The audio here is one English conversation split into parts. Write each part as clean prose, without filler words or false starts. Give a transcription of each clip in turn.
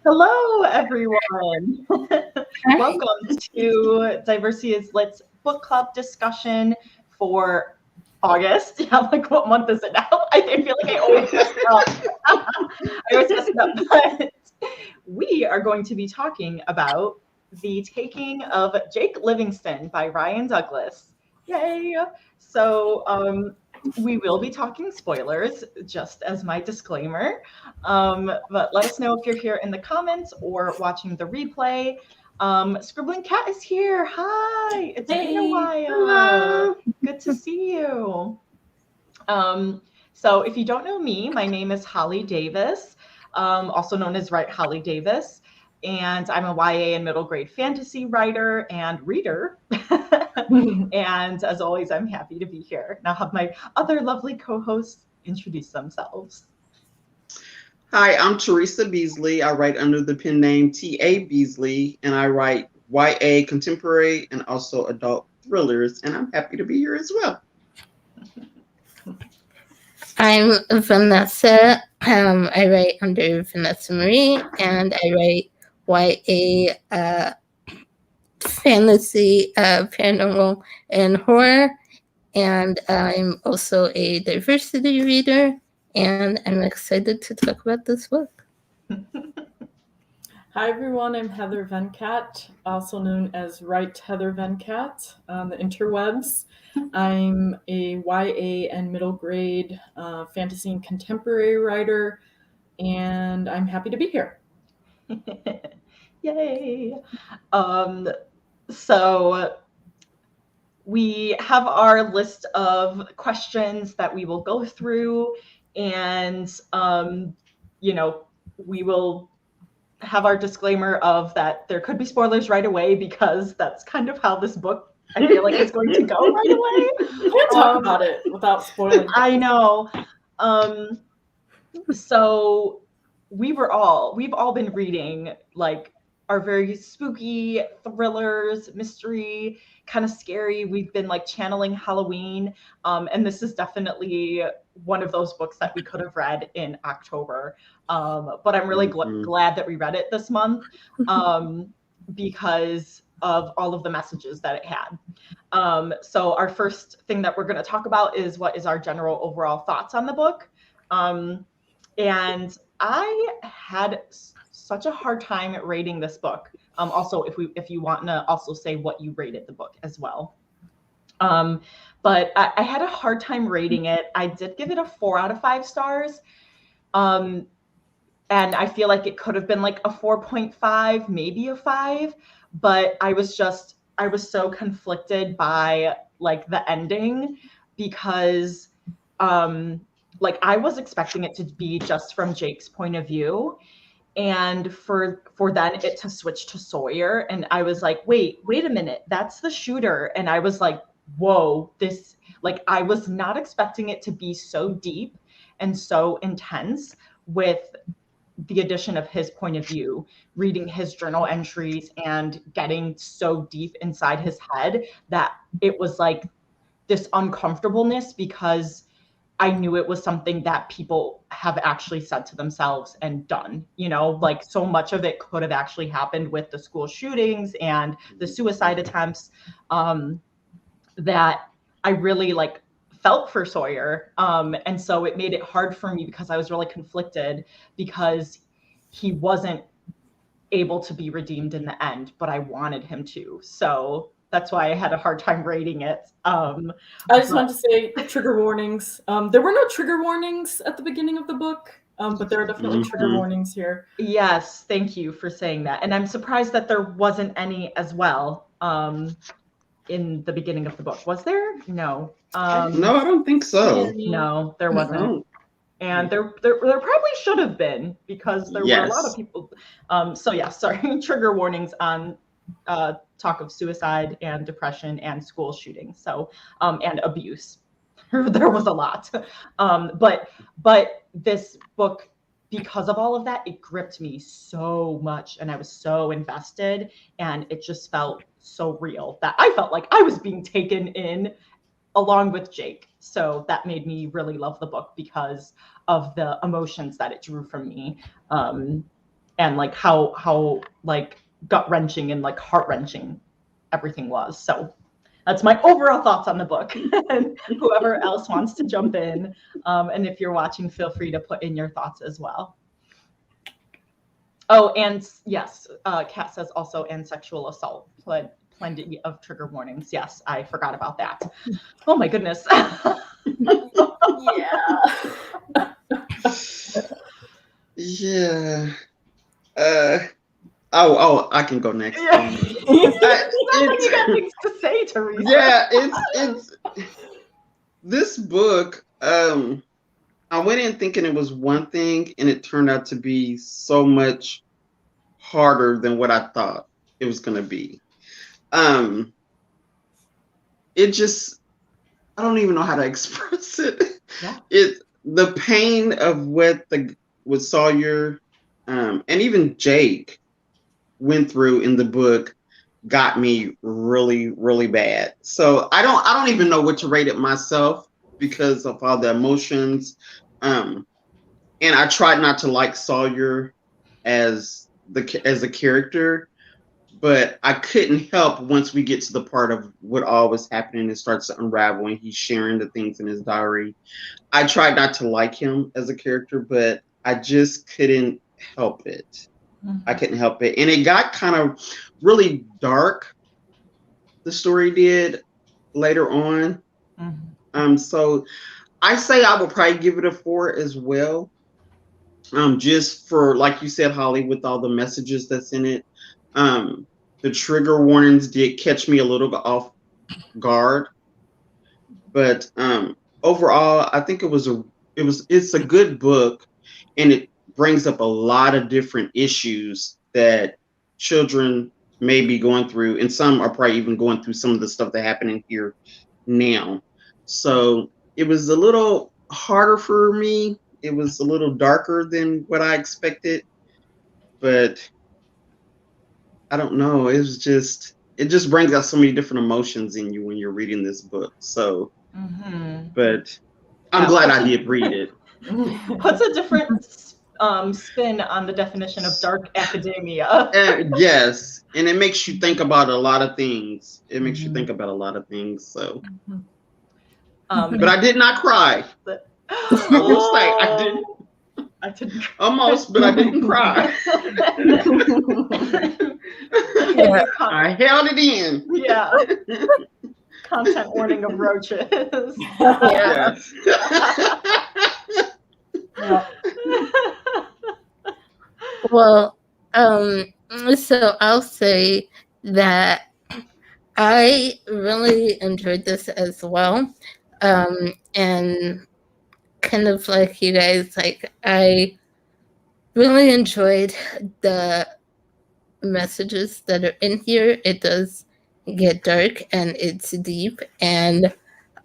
Hello, everyone. Welcome to Diversity is Lit's book club discussion for August. Yeah, like what month is it now? I feel like I always mess it up. I always mess it up. But we are going to be talking about The Taking of Jake Livingston by Ryan Douglas. Yay! So we will be talking spoilers, just as my disclaimer. But let us know if you're here in the comments or watching the replay. Scribbling Cat is here. Hi, it's been a while. Hello. Good to see you. So if you don't know me, my name is Holly Davis, also known as WriteHollyDavis, and I'm a YA and middle grade fantasy writer and reader. And as always, I'm happy to be here. Now have my other lovely co-hosts introduce themselves. Hi, I'm Teresa Beasley. I write under the pen name T.A. Beasley, and I write YA contemporary and also adult thrillers, and I'm happy to be here as well. I'm Vanessa. I write under Vanessa Marie, and I write YA fantasy, paranormal, and horror. And I'm also a diversity reader, and I'm excited to talk about this book. Hi everyone, I'm Heather Venkat, also known as Write Heather Venkat on the interwebs. I'm a YA and middle grade fantasy and contemporary writer, and I'm happy to be here. Yay! So we have our list of questions that we will go through, and we will have our disclaimer of that there could be spoilers right away, because that's kind of how this book, I feel like, is going to go right away. We can't talk about it without spoiling. I know. So we've all been reading like our very spooky thrillers, mystery, kind of scary. We've been like channeling Halloween. And this is definitely one of those books that we could have read in October. But I'm really glad that we read it this month, because of all of the messages that it had. So our first thing that we're going to talk about is what is our general overall thoughts on the book. And I had such a hard time rating this book. Also, if you want to also say what you rated the book as well. But I had a hard time rating it. I did give it a 4 out of 5 stars. And I feel like it could have been like a 4.5, maybe a 5. But I was so conflicted by like the ending, because like I was expecting it to be just from Jake's point of view, and for then it to switch to Sawyer, and I was like, wait a minute, that's the shooter. And I was like, whoa, this, like, I was not expecting it to be so deep and so intense, with the addition of his point of view, reading his journal entries and getting so deep inside his head that it was like this uncomfortableness, because I knew it was something that people have actually said to themselves and done, like so much of it could have actually happened with the school shootings and the suicide attempts, that I really like felt for Sawyer. And so it made it hard for me, because I was really conflicted, because he wasn't able to be redeemed in the end, but I wanted him to. So that's why I had a hard time rating it. I just want to say trigger warnings. There were no trigger warnings at the beginning of the book, but there are definitely trigger warnings here. Yes, thank you for saying that. And I'm surprised that there wasn't any as well in the beginning of the book. Was there? No. No, I don't think so. No, there wasn't. No. And there probably should have been, because there were a lot of people. So yeah, sorry, trigger warnings on talk of suicide and depression and school shootings. So and abuse. There was a lot. But this book, because of all of that, it gripped me so much, and I was so invested, and it just felt so real that I felt like I was being taken in along with Jake. So that made me really love the book, because of the emotions that it drew from me. and like how like gut-wrenching and like heart-wrenching everything was. So that's my overall thoughts on the book. And whoever else wants to jump in, and if you're watching, feel free to put in your thoughts as well. Oh, and yes, Kat says also, and sexual assault, plenty of trigger warnings. Yes, I forgot about that. Oh my goodness. Yeah. I can go next. Yeah. You got things to say, Teresa. Yeah, it's this book. I went in thinking it was one thing, and it turned out to be so much harder than what I thought it was going to be. It just, I don't even know how to express it. Yeah. The pain of what Sawyer, and even Jake went through in the book got me really, really bad. So I don't even know what to rate it myself because of all the emotions. And I tried not to like Sawyer as a character, but I couldn't help once we get to the part of what all was happening and starts to unravel and he's sharing the things in his diary. I tried not to like him as a character, but I just couldn't help it. Mm-hmm. I couldn't help it. And it got kind of really dark. The story did later on. Mm-hmm. So I say I would probably give it a 4 as well. Just for, like you said, Holly, with all the messages that's in it. The trigger warnings did catch me a little bit off guard. But overall, I think it's a good book, and it brings up a lot of different issues that children may be going through, and some are probably even going through some of the stuff that's happening here now. So it was a little harder for me. It was a little darker than what I expected, but I don't know. It just brings out so many different emotions in you when you're reading this book. So, but I'm glad I did read it. Puts a different spin on the definition of dark academia. Yes, and it makes you think about a lot of things. So, but I did not cry. I will say I didn't almost, but I didn't cry. Yeah. I held it in. Yeah. Content warning of roaches. Yeah. Yeah. Well, so I'll say that I really enjoyed this as well. And kind of like you guys, like I really enjoyed the messages that are in here. It does get dark and it's deep, and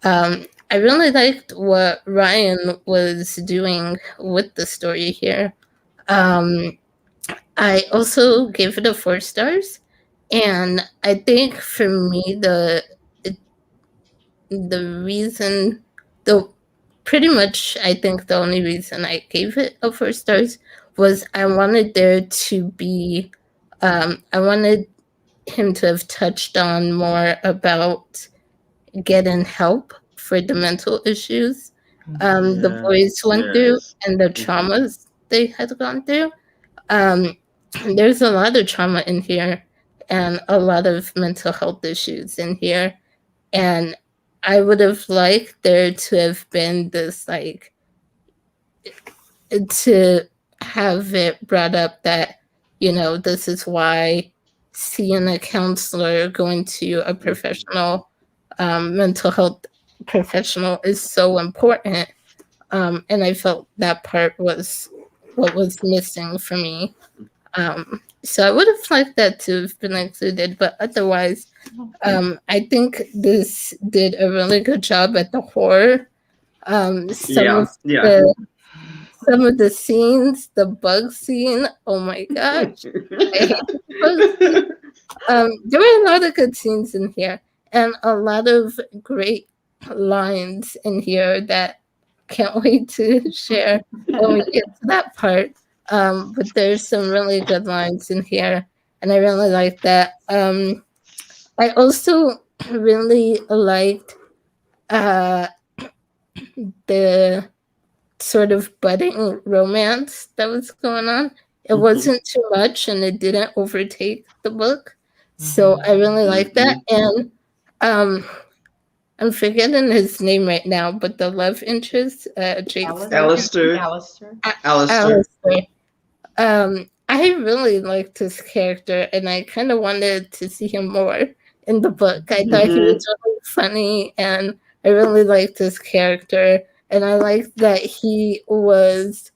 I really liked what Ryan was doing with the story here. I also gave it a 4 stars, and I think for me the reason, pretty much I think the only reason I gave it a 4 stars was I wanted there to be I wanted him to have touched on more about getting help for the mental issues the boys went through and the traumas they had gone through. There's a lot of trauma in here and a lot of mental health issues in here, and I would have liked there to have been this, like, to have it brought up that, you know, this is why seeing a counselor, going to a professional mental health professional is so important. And I felt that part was what was missing for me. So I would have liked that to have been included, but otherwise, I think this did a really good job at the horror. Some of the scenes, the bug scene, oh my gosh. There were a lot of good scenes in here and a lot of great lines in here that can't wait to share when we get to that part. But there's some really good lines in here, and I really like that. I also really liked the sort of budding romance that was going on. It wasn't too much, and it didn't overtake the book. So I really like that. And I'm forgetting his name right now, but the love interest, Jake's Alistair. I really liked his character, and I kind of wanted to see him more in the book. I thought he was really funny, and I really liked his character. And I liked that he was,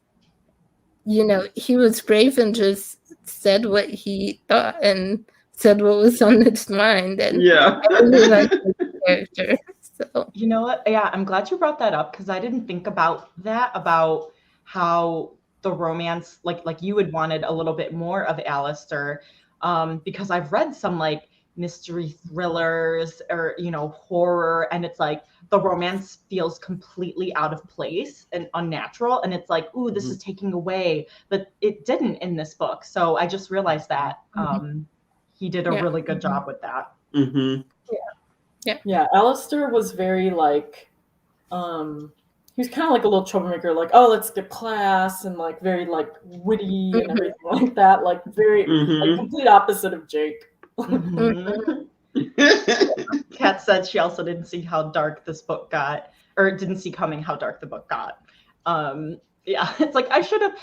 he was brave and just said what he thought and said what was on his mind. And yeah, I really liked his character. So you know what? Yeah, I'm glad you brought that up because I didn't think about that, about how the romance, like you had wanted a little bit more of Alistair, because I've read some like mystery thrillers or horror, and it's like the romance feels completely out of place and unnatural, and it's like, ooh, this is taking away, but it didn't in this book. So I just realized that he did a really good job with that. Yeah, Alistair was very like, he was kind of like a little troublemaker, like, oh, let's skip class, and like very like witty and everything like that, like very like complete opposite of Jake. Kat said she also didn't see how dark this book got, or didn't see coming how dark the book got. Yeah, it's like I should have,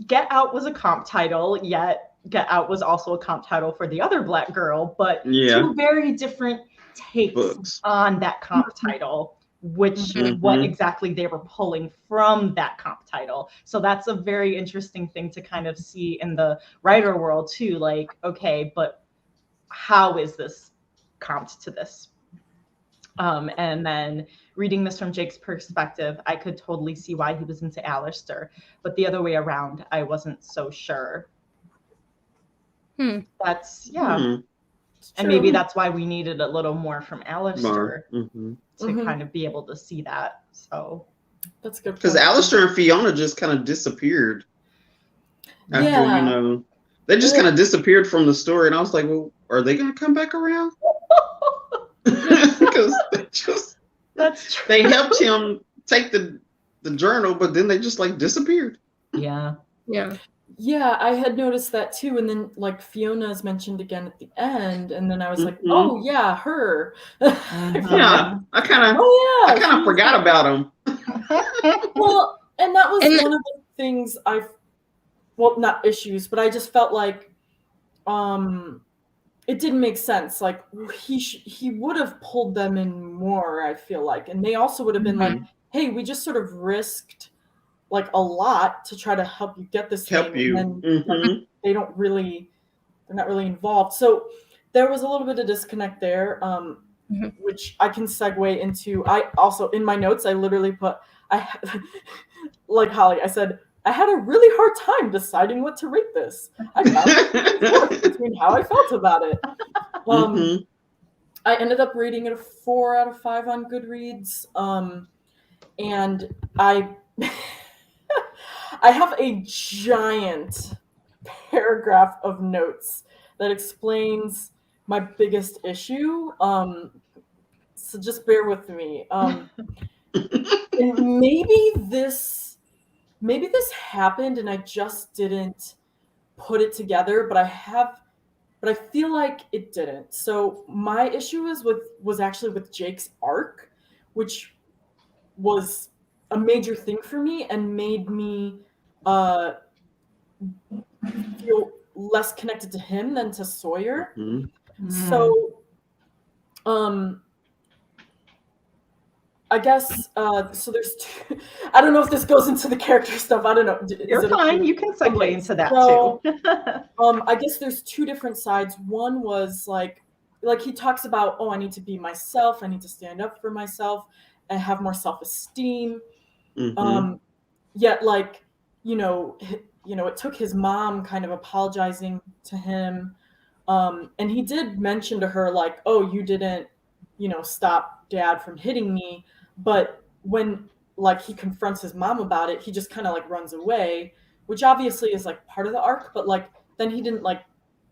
Get Out was a comp title, yet Get Out was also a comp title for the other Black girl, but two very different takes on that comp title, which what exactly they were pulling from that comp title. So that's a very interesting thing to kind of see in the writer world too, like, okay, but how is this comped to this? And then reading this from Jake's perspective, I could totally see why he was into Alistair, but the other way around, I wasn't so sure. That's and maybe that's why we needed a little more from Alistair to kind of be able to see that. So that's good. Because Alistair and Fiona just kind of disappeared. After, they just kind of disappeared from the story. And I was like, well, are they going to come back around? Because that's true. They helped him take the journal, but then they just like disappeared. Yeah. Yeah, I had noticed that too. And then like Fiona's mentioned again at the end. And then I was like, oh yeah, her. Yeah. I kind of forgot about him. Well, and that was one of the things not issues, but I just felt like it didn't make sense. Like he would have pulled them in more, I feel like. And they also would have been like, hey, we just sort of risked like a lot to try to help you get this thing. And then they're not really involved. So there was a little bit of disconnect there, which I can segue into. I also, in my notes, I literally put, like Holly, I said, I had a really hard time deciding what to rate this. I found it between how I felt about it. I ended up rating it a 4 out of 5 on Goodreads. And I have a giant paragraph of notes that explains my biggest issue. So just bear with me. And maybe this happened and I just didn't put it together, but I feel like it didn't. So my issue was actually with Jake's arc, which was a major thing for me and made me feel less connected to him than to Sawyer. So I guess so there's two, I don't know if this goes into the character stuff. I don't know. You're fine. Okay? You can segue into that too. I guess there's two different sides. One was like he talks about, oh, I need to be myself. I need to stand up for myself and have more self-esteem. Yet like, it took his mom kind of apologizing to him. And he did mention to her like, oh, you didn't, stop Dad from hitting me. But when like he confronts his mom about it, he just kind of like runs away, which obviously is like part of the arc, but like then he didn't like,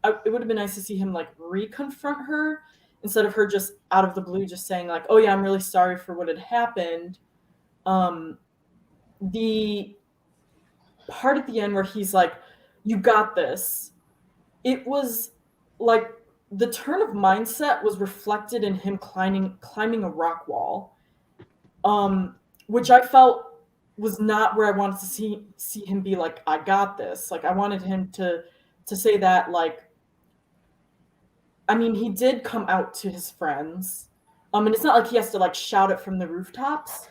it would have been nice to see him like reconfront her instead of her just out of the blue just saying like, oh yeah, I'm really sorry for what had happened. The part at the end where he's like, you got this, it was like the turn of mindset was reflected in him climbing a rock wall, which I felt was not where I wanted to see him be like, I got this. Like I wanted him to say that, like, I mean, he did come out to his friends. And it's not like he has to like shout it from the rooftops.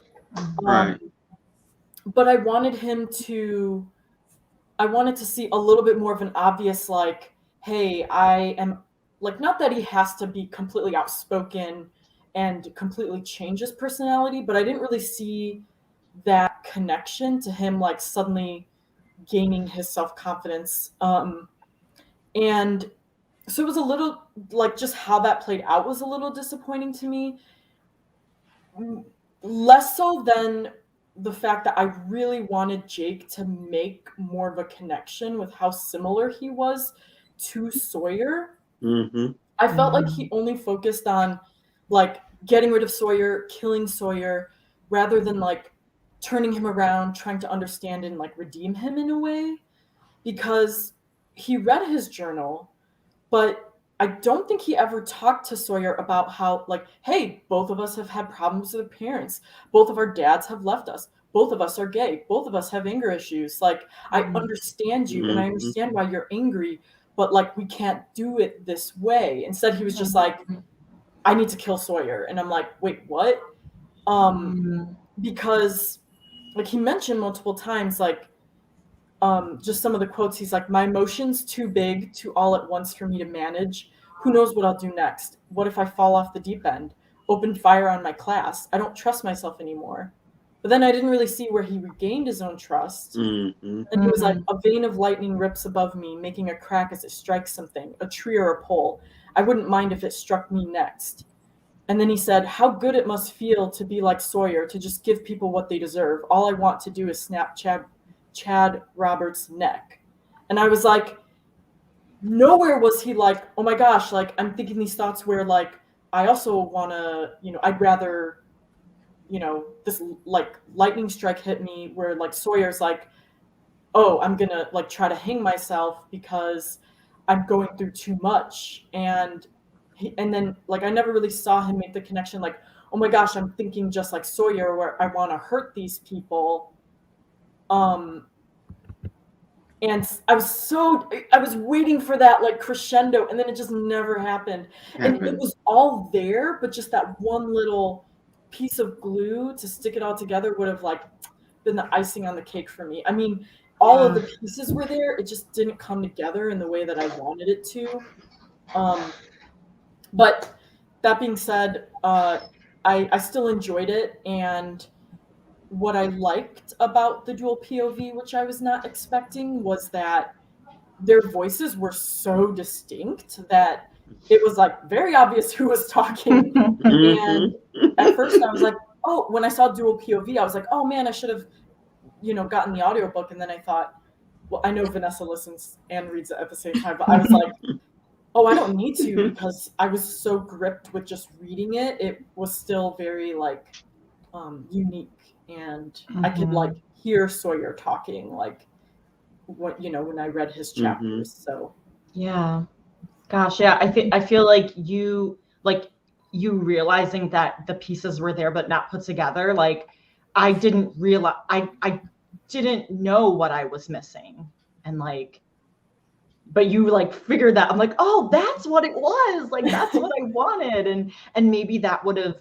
Right. But I wanted to see a little bit more of an obvious, like, hey, I am, like, not that he has to be completely outspoken and completely change his personality, but I didn't really see that connection to him, like, suddenly gaining his self-confidence. And so it was a little, like, just how that played out was a little disappointing to me. Less so than the fact that I really wanted Jake to make more of a connection with how similar he was to Sawyer. Mm-hmm. I felt like he only focused on like getting rid of Sawyer, killing Sawyer, rather than like turning him around, trying to understand and like redeem him in a way, because he read his journal, but I don't think he ever talked to Sawyer about how, like, hey, both of us have had problems with parents. Both of our dads have left us. Both of us are gay. Both of us have anger issues. Like, I understand you and I understand why you're angry, but like, we can't do it this way. Instead, he was just like, I need to kill Sawyer. And I'm like, wait, what? Because like he mentioned multiple times, like, just some of the quotes, he's like, my emotions too big to all at once for me to manage. Who knows what I'll do next? What if I fall off the deep end? Open fire on my class. I don't trust myself anymore. But then I didn't really see where he regained his own trust. And he was like, a vein of lightning rips above me, making a crack as it strikes something, a tree or a pole. I wouldn't mind if it struck me next. And then he said, how good it must feel to be like Sawyer, to just give people what they deserve. All I want to do is snap Chad Roberts' neck. And I was like, nowhere was he like, oh my gosh, like I'm thinking these thoughts where like I also want to, I'd rather, this like lightning strike hit me, where like Sawyer's like, oh, I'm gonna like try to hang myself because I'm going through too much. And then like I never really saw him make the connection like, oh my gosh, I'm thinking just like Sawyer, where I want to hurt these people. And I was waiting for that like crescendo, and then it just never happened. And it was all there, but just that one little piece of glue to stick it all together would have like been the icing on the cake for me. I mean, all of the pieces were there. It just didn't come together in the way that I wanted it to. But that being said, I still enjoyed it. And what I liked about the dual POV, which I was not expecting, was that their voices were so distinct that it was like very obvious who was talking. And at first I was like, oh, when I saw dual POV, I was like, oh man, I should have, gotten the audiobook. And then I thought, well, I know Vanessa listens and reads it at the same time, but I was like, oh, I don't need to, because I was so gripped with just reading it. It was still very like unique. And I could like hear Sawyer talking, like what when I read his chapters. So yeah, gosh, yeah. I feel like you realizing that the pieces were there but not put together. Like I didn't realize, I didn't know what I was missing, and like, but you like figured that. I'm like, oh, that's what it was. Like that's what I wanted, and maybe that would have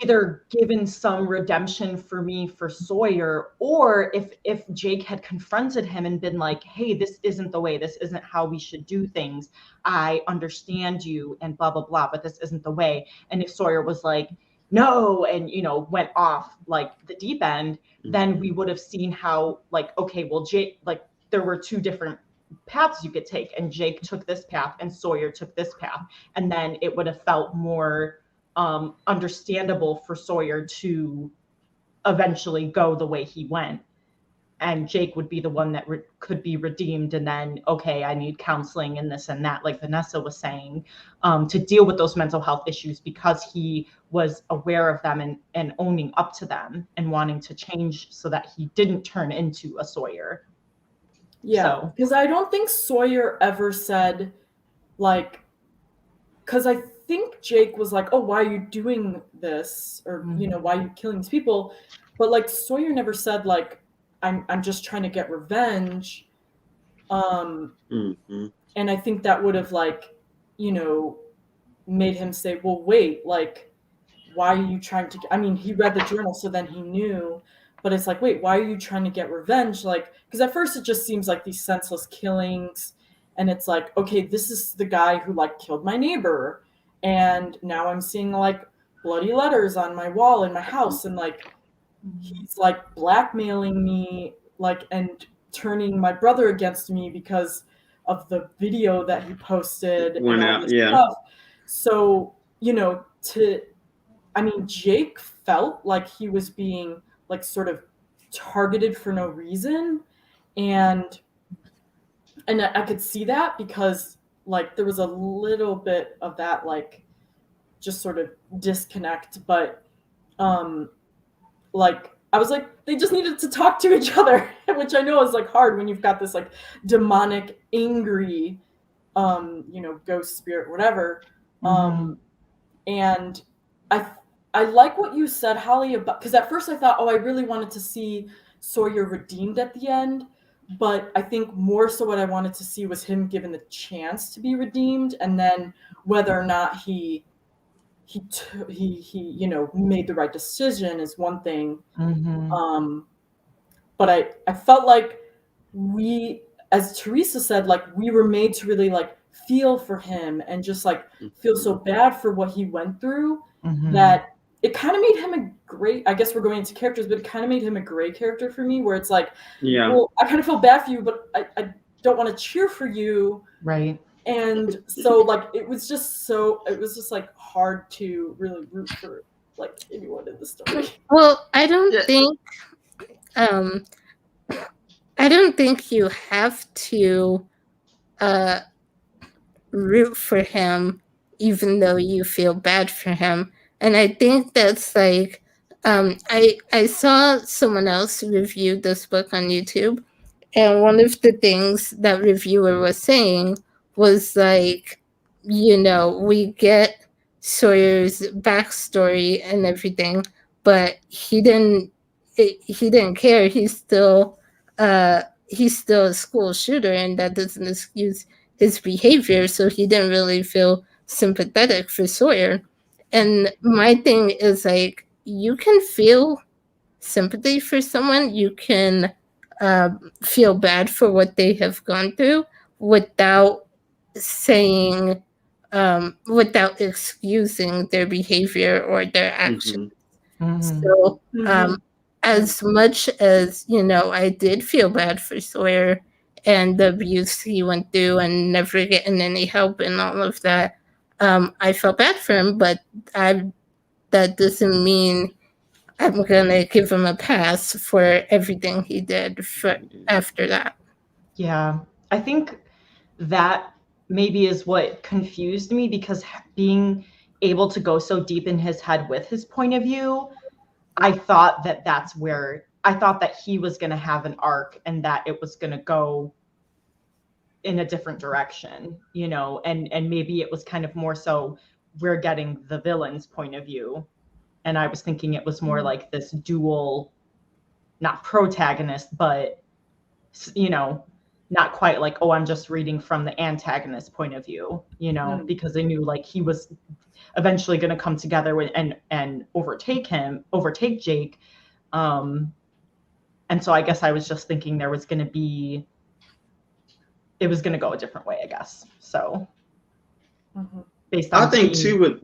either given some redemption for me for Sawyer, or if Jake had confronted him and been like, hey, this isn't the way, this isn't how we should do things. I understand you and blah, blah, blah, but this isn't the way. And if Sawyer was like, no, and, went off like the deep end, then we would have seen how like, okay, well, Jake, like there were two different paths you could take, and Jake took this path and Sawyer took this path. And then it would have felt more understandable for Sawyer to eventually go the way he went. and Jake would be the one that could be redeemed, and then, okay, I need counseling and this and that, like Vanessa was saying, to deal with those mental health issues, because he was aware of them and owning up to them and wanting to change so that he didn't turn into a Sawyer. Yeah, because I don't think Sawyer ever said, like, because I think Jake was like, oh, why are you doing this? Or, you know, why are you killing these people? But like Sawyer never said, like, I'm just trying to get revenge. And I think that would have, like, you know, made him say, well, wait, like, why are you trying to, I mean, he read the journal, so then he knew, but it's like, wait, why are you trying to get revenge? Like, because at first it just seems like these senseless killings, and it's like, okay, this is the guy who, like, killed my neighbor, and now I'm seeing, like, bloody letters on my wall in my house, and, like, he's, like, blackmailing me, like, and turning my brother against me because of the video that he posted and all this stuff. So, you know, I mean, Jake felt like he was being, like, sort of targeted for no reason, and I could see that, because, like, there was a little bit of that, like, just sort of disconnect, but like, I was like, they just needed to talk to each other, which I know is, like, hard when you've got this, like, demonic, angry, you know, ghost spirit, whatever. And I like what you said, Holly, about, because at first I thought, oh, I really wanted to see Sawyer redeemed at the end, but I think more so what I wanted to see was him given the chance to be redeemed, and then whether or not he you know, made the right decision is one thing. But I felt like we, as Teresa said, like, we were made to really, like, feel for him and just, like, feel so bad for what he went through, that it kind of made him a great, I guess we're going into characters, but it kind of made him a great character for me, where it's like, well, I kind of feel bad for you, but I don't want to cheer for you. Right. And so, like, it was just like hard to really root for, like, anyone in the story. Well, I don't think you have to root for him even though you feel bad for him. And I think that's, like, I saw someone else review this book on YouTube, and one of the things that reviewer was saying was, like, you know, we get Sawyer's backstory and everything, but he didn't care. He's still a school shooter, and that doesn't excuse his behavior. So he didn't really feel sympathetic for Sawyer. And my thing is, like, you can feel sympathy for someone. You can feel bad for what they have gone through without saying, without excusing their behavior or their actions. So as much as, you know, I did feel bad for Sawyer and the abuse he went through and never getting any help and all of that, I felt bad for him, but that doesn't mean I'm gonna give him a pass for everything he did after that. Yeah, I think that maybe is what confused me, because being able to go so deep in his head with his point of view, I thought that he was going to have an arc, and that it was going to go in a different direction, you know, and maybe it was kind of more so we're getting the villain's point of view. And I was thinking it was more like this dual, not protagonist, but, you know, not quite like, oh, I'm just reading from the antagonist point of view, you know, because I knew, like, he was eventually going to come together with and overtake Jake. And so I guess I was just thinking it was going to go a different way, I guess. So based on, I think too,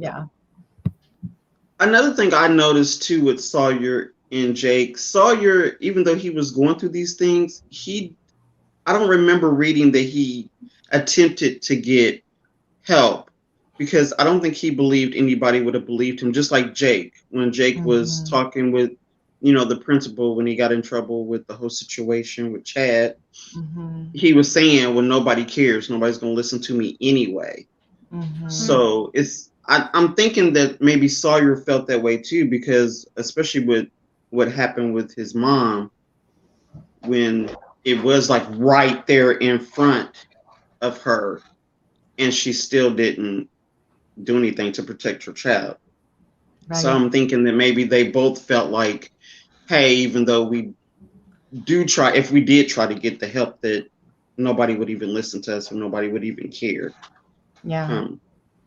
another thing I noticed too with Sawyer and Jake, Sawyer, even though he was going through these things, I don't remember reading that he attempted to get help, because I don't think he believed anybody would have believed him, just like Jake. When Jake was talking with the principal, when he got in trouble with the whole situation with Chad, Mm-hmm. he was saying, well, nobody cares. Nobody's going to listen to me anyway. Mm-hmm. So I'm thinking that maybe Sawyer felt that way too, because especially with what happened with his mom, when it was like right there in front of her and she still didn't do anything to protect her child. Right. So I'm thinking that maybe they both felt like, hey, even though we do try, if we did try to get the help, that nobody would even listen to us or nobody would even care. Yeah.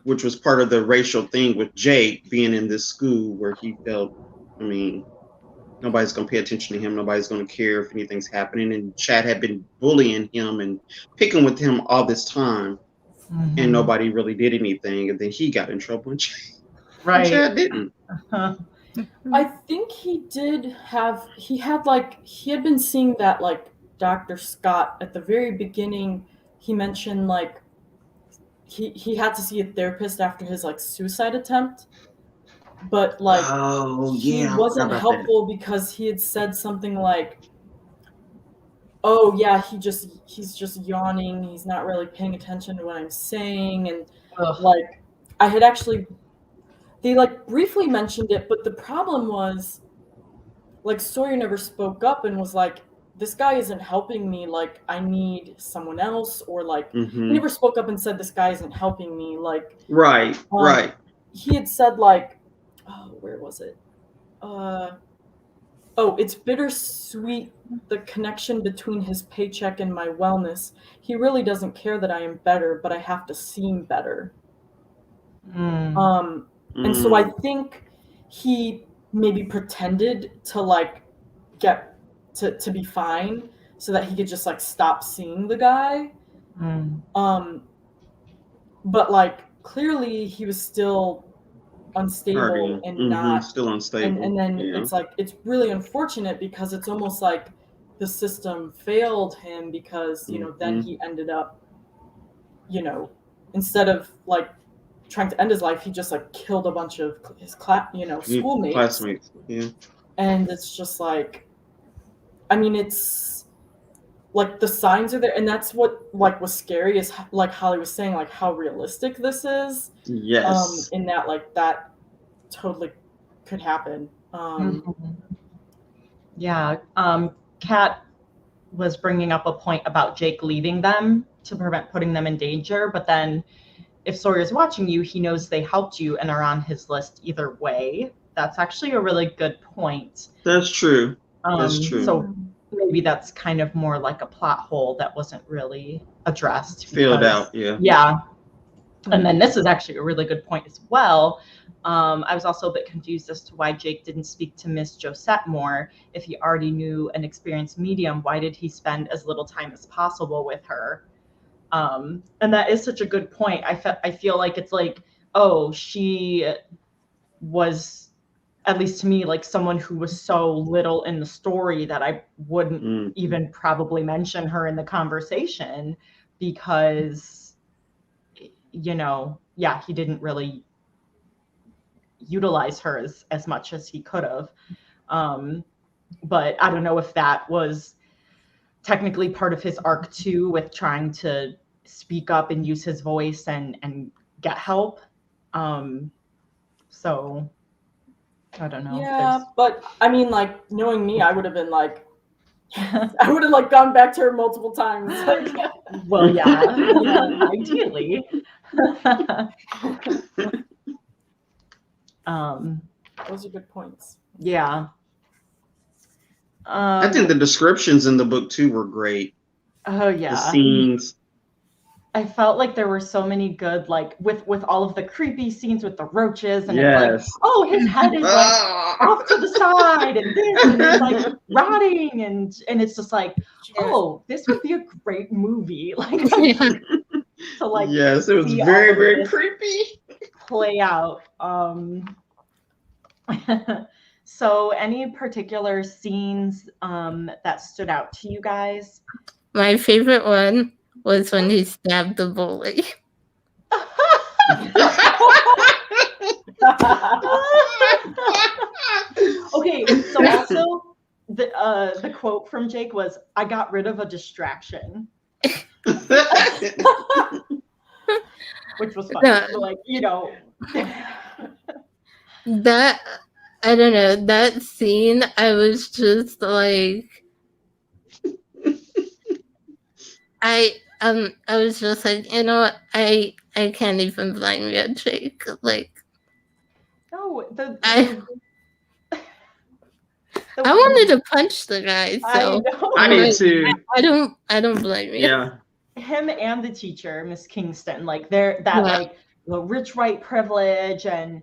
Which was part of the racial thing with Jake being in this school where he felt, I mean, nobody's going to pay attention to him. Nobody's going to care if anything's happening. And Chad had been bullying him and picking with him all this time. Mm-hmm. And nobody really did anything. And then he got in trouble and Right. Chad didn't. I think he had been seeing that, like, Dr. Scott at the very beginning. He mentioned, like, he had to see a therapist after his, like, suicide attempt, but, like, he wasn't helpful because he had said something like, oh yeah, he's just yawning, he's not really paying attention to what I'm saying. And like, I had actually, they like briefly mentioned it, but the problem was, like, Sawyer never spoke up and was like, this guy isn't helping me, like, I need someone else, or like, he never spoke up and said, this guy isn't helping me, like, right. He had said, like, oh, where was it? It's bittersweet, the connection between his paycheck and my wellness. He really doesn't care that I am better, but I have to seem better. And so I think he maybe pretended to, like, get to be fine so that he could just, like, stop seeing the guy. But, like, clearly he was still unstable and not still unstable. And then it's like, it's really unfortunate because it's almost like the system failed him because, then he ended up, instead of, like, trying to end his life, he just, like, killed a bunch of his schoolmates. Classmates. Yeah. And it's just like, I mean, it's like the signs are there, and that's what, like, was scary is, like Holly was saying, like, how realistic this is. Yes. In that, like, that totally could happen. Yeah. Kat was bringing up a point about Jake leaving them to prevent putting them in danger, but then if Sawyer's watching you, he knows they helped you and are on his list either way. That's actually a really good point. That's true. That's true. So maybe that's kind of more like a plot hole that wasn't really addressed. Filled out, yeah. Yeah. And then this is actually a really good point as well. I was also a bit confused as to why Jake didn't speak to Miss Josette more. If he already knew an experienced medium, why did he spend as little time as possible with her? And that is such a good point. I feel like it's like, oh, she was, at least to me, like someone who was so little in the story that I wouldn't even probably mention her in the conversation because, he didn't really utilize her as much as he could have. But I don't know if that was technically part of his arc too, with trying to speak up and use his voice and get help. So I don't know. Yeah, but I mean, like, knowing me, I would have been like, I would have, like, gone back to her multiple times. Like, well, yeah, ideally. Those are good points. Yeah. I think the descriptions in the book too were great. Oh yeah. The scenes. I felt like there were so many good, like, with all of the creepy scenes with the roaches, and yes. it's like, oh, his head is like off to the side, and this, and it's like rotting, and it's just like, oh, this would be a great movie, like, to like. Yes, it was very, very creepy. Play out. So, any particular scenes that stood out to you guys? My favorite one was when he stabbed the bully. Okay, so also the quote from Jake was, "I got rid of a distraction," which was funny. No. Like, That, I don't know, that scene, I was just like, I was just like, you know what, I can't even blame you, Jake. Like, no, I wanted to punch the guy, so I did too. I don't blame you. Yeah. Him and the teacher, Miss Kingston, like they're that like the rich white privilege and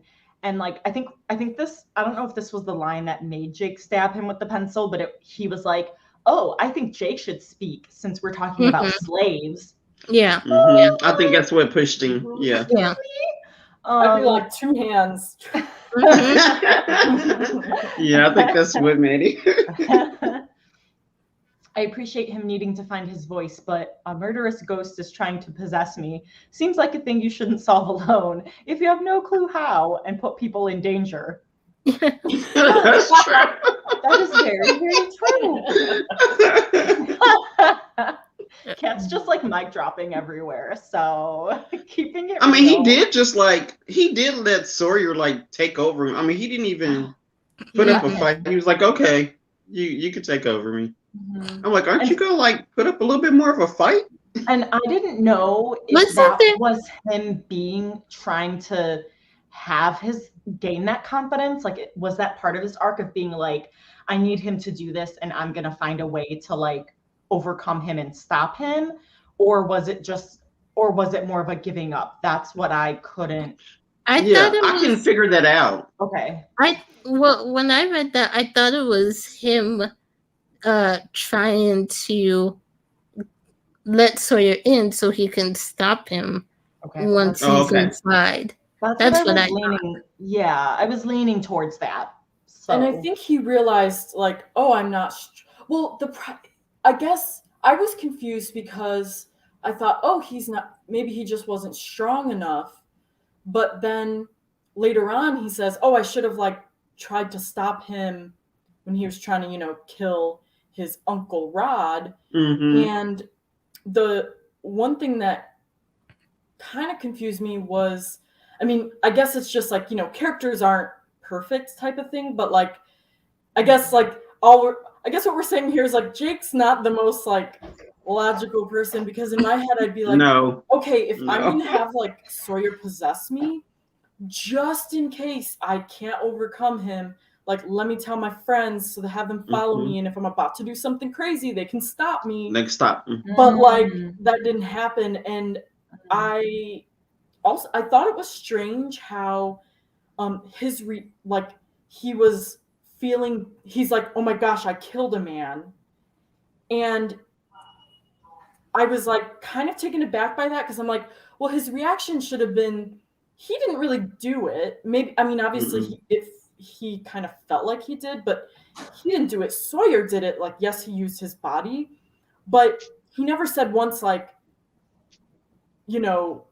like I think this, I don't know if this was the line that made Jake stab him with the pencil, but he was like, "Oh, I think Jake should speak since we're talking about slaves." Yeah. I think that's what pushed him. Yeah. Yeah. I feel like 2 hands. Yeah, I think that's what made it. I appreciate him needing to find his voice, but a murderous ghost is trying to possess me. Seems like a thing you shouldn't solve alone if you have no clue how and put people in danger. That's true. That is very, very true. Cat's just like mic dropping everywhere, so keeping it. I mean, real. he did let Sawyer like take over him. I mean, he didn't even put up a fight. He was like, "Okay, you can take over me." I'm like, aren't you gonna like put up a little bit more of a fight? And I didn't know if that was him trying to gain that confidence. Like, was that part of his arc of being like, I need him to do this and I'm gonna find a way to like overcome him and stop him? Or was it more of a giving up? That's what I couldn't. I can figure that out. Okay. When I read that, I thought it was him trying to let Sawyer in so he can stop him once he's inside. That's what I leaning. Yeah, I was leaning towards that. So. And I think he realized, like, oh, I'm not. I guess I was confused because I thought, oh, he's not. Maybe he just wasn't strong enough. But then later on, he says, oh, I should have like tried to stop him when he was trying to, kill his Uncle Rod. And the one thing that kind of confused me was, I mean, I guess it's just like, characters aren't perfect type of thing, but like, I guess what we're saying here is like, Jake's not the most like logical person, because in my head I'd be like, okay, if I'm going to have like Sawyer possess me, just in case I can't overcome him, like, let me tell my friends so they have them follow me, and if I'm about to do something crazy, they can stop me. But like, that didn't happen, and I thought it was strange how he was feeling, he's like, oh my gosh, I killed a man, and I was like kind of taken aback by that, because I'm like, well, his reaction should have been, he didn't really do it. Maybe, I mean, obviously he kind of felt like he did, but he didn't do it. Sawyer did it. Like, yes, he used his body, but he never said once, like, I know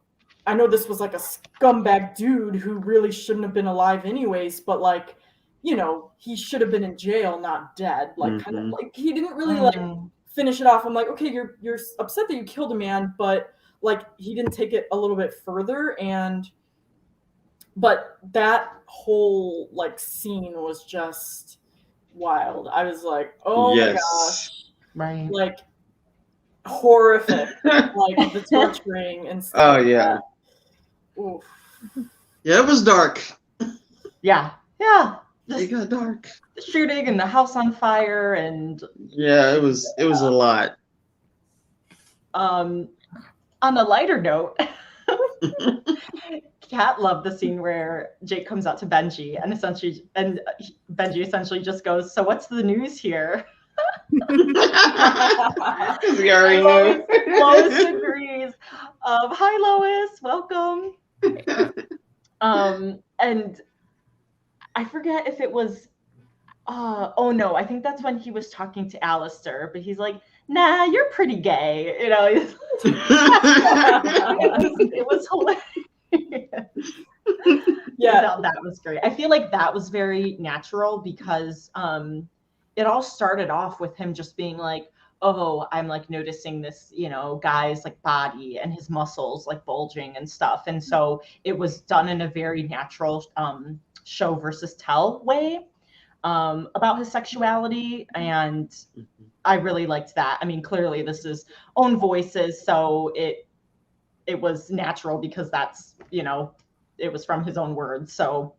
this was like a scumbag dude who really shouldn't have been alive anyways, but like, he should have been in jail, not dead. Like, kind of like, he didn't really like finish it off. I'm like, okay, you're upset that you killed a man, but like, he didn't take it a little bit further. But that whole like scene was just wild. I was like, oh my gosh. Right. Like, horrific. Like, the torturing and stuff. Oh yeah. Oof. Yeah, it was dark. Yeah. It got dark. The shooting and the house on fire, and yeah, it was a lot. On a lighter note, Kat loved the scene where Jake comes out to Benji and Benji essentially just goes, "So what's the news here?" We already know. Lois agrees. Hi Lois, welcome. And I forget if it was I think that's when he was talking to Alistair, but he's like, nah, you're pretty gay. It was hilarious. Yeah, that was great. I feel like that was very natural because it all started off with him just being like, oh, I'm like noticing this, you know, guy's like body and his muscles like bulging and stuff. And so it was done in a very natural show versus tell way about his sexuality. And I really liked that. I mean, clearly this is own voices, so it was natural because that's, you know, it was from his own words. So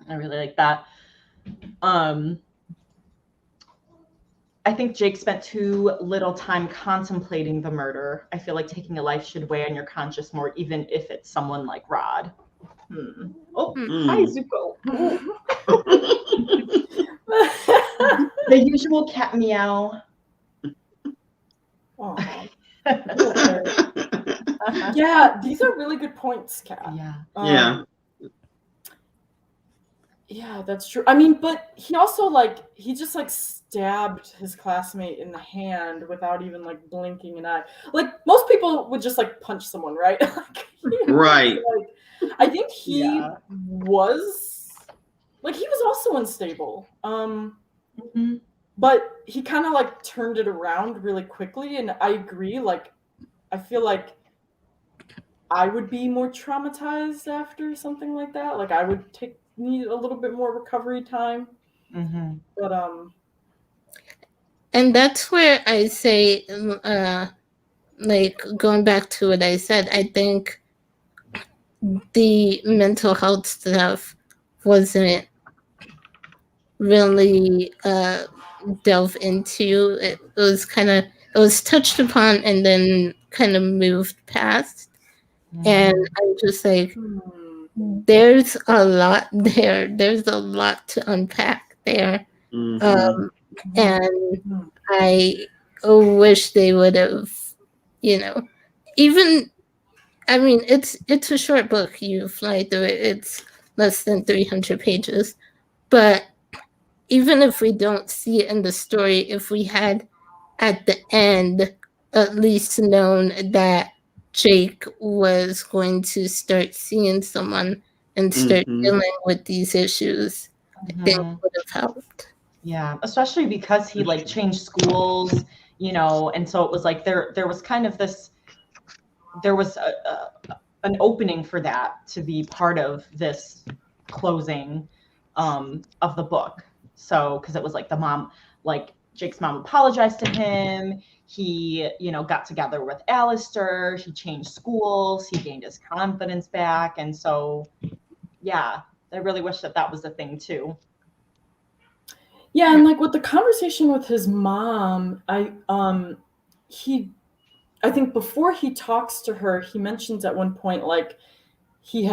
I really like that. I think Jake spent too little time contemplating the murder. I feel like taking a life should weigh on your conscience more, even if it's someone like Rod. Oh, hi, Zuko. The usual cat meow. Yeah, these are really good points, Kat. Yeah. Yeah, that's true. I mean, but he also like he just like stabbed his classmate in the hand without even like blinking an eye. Like most people would just like punch someone, right? Like, you know, Right. Like, I think he was like he was also unstable. But he kind of like turned it around really quickly, and I agree. Like, I feel like I would be more traumatized after something like that. Like, I would need a little bit more recovery time. But and that's where I say, like going back to what I said, I think the mental health stuff wasn't really delved into. It was touched upon and then kind of moved past. And I'm just like, there's a lot there. There's a lot to unpack there. And I wish they would have, you know, even, I mean, it's a short book. You fly through it. It's less than 300 pages. But even if we don't see it in the story, if we had at the end at least known that Jake was going to start seeing someone and start dealing with these issues, I think would have helped. Yeah, especially because he like changed schools, you know, and so it was like there was kind of this, there was an opening for that to be part of this closing of the book. So because it was like the mom, like Jake's mom apologized to him. He, you know, got together with Alistair. He changed schools. He gained his confidence back. And so, yeah, I really wish that was a thing too. Yeah, and like with the conversation with his mom, I think before he talks to her, he mentions at one point like he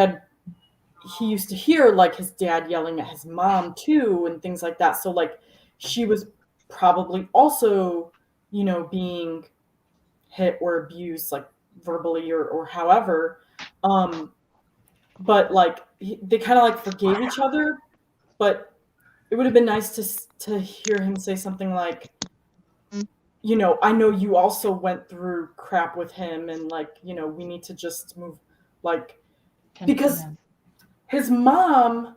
used to hear like his dad yelling at his mom too and things like that. So like she was probably also, you know, being hit or abused like verbally or however. But like they kind of like forgave each other, but it would have been nice to hear him say something like, you know, I know you also went through crap with him and like, you know, we need to just move, like, because his mom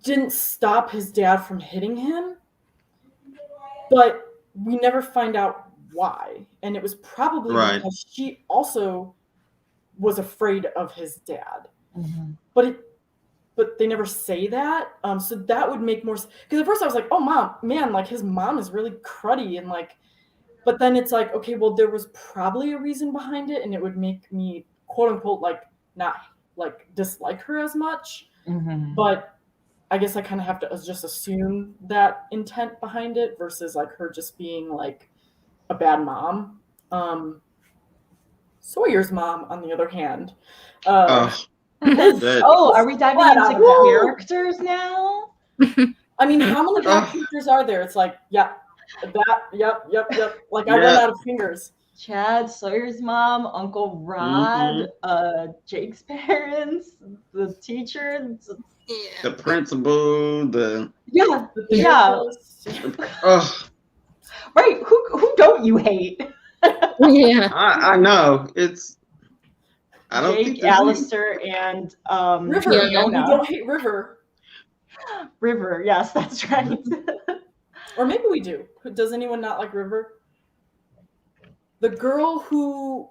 didn't stop his dad from hitting him, but we never find out why. And it was probably because she also was afraid of his dad. But they never say that. So that would make more sense. Because at first I was like, oh, man, like his mom is really cruddy. And like, but then it's like, okay, well, there was probably a reason behind it. And it would make me, quote unquote, like not like dislike her as much. But I guess I kind of have to just assume that intent behind it versus like her just being like a bad mom. Sawyer's mom, on the other hand. Are we diving into characters now? I mean, how many characters are there? It's like, yep. Like I run out of fingers. Chad, Sawyer's mom, Uncle Rod, Jake's parents, the teacher, the principal, right. Who don't you hate? Yeah, I know it's. I don't Jake, think Alistair, and River. You don't hate River. River, yes, that's right. Or maybe we do. Does anyone not like River? The girl who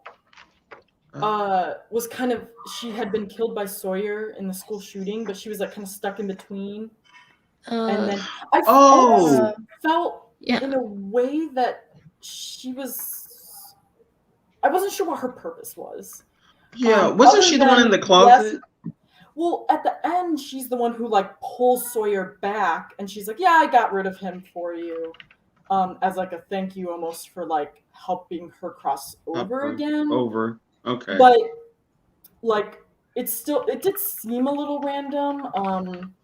was kind of, she had been killed by Sawyer in the school shooting, but she was like kind of stuck in between. And then I almost felt in a way that she was, I wasn't sure what her purpose was. Yeah, wasn't she the one in the closet? Yes, well, at the end, she's the one who like pulls Sawyer back, and she's like, "Yeah, I got rid of him for you," as like a thank you, almost for like helping her cross over again. Okay. But like, it did seem a little random.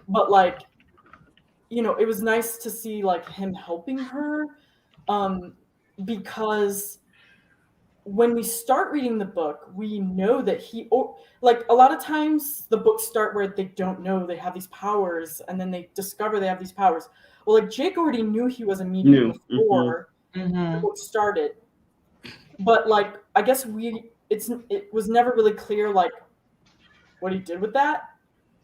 But like, you know, it was nice to see like him helping her, because when we start reading the book, we know that like a lot of times the books start where they don't know they have these powers, and then they discover they have these powers. Well, like Jake already knew he was a medium before the book started, but like I guess it was never really clear like what he did with that.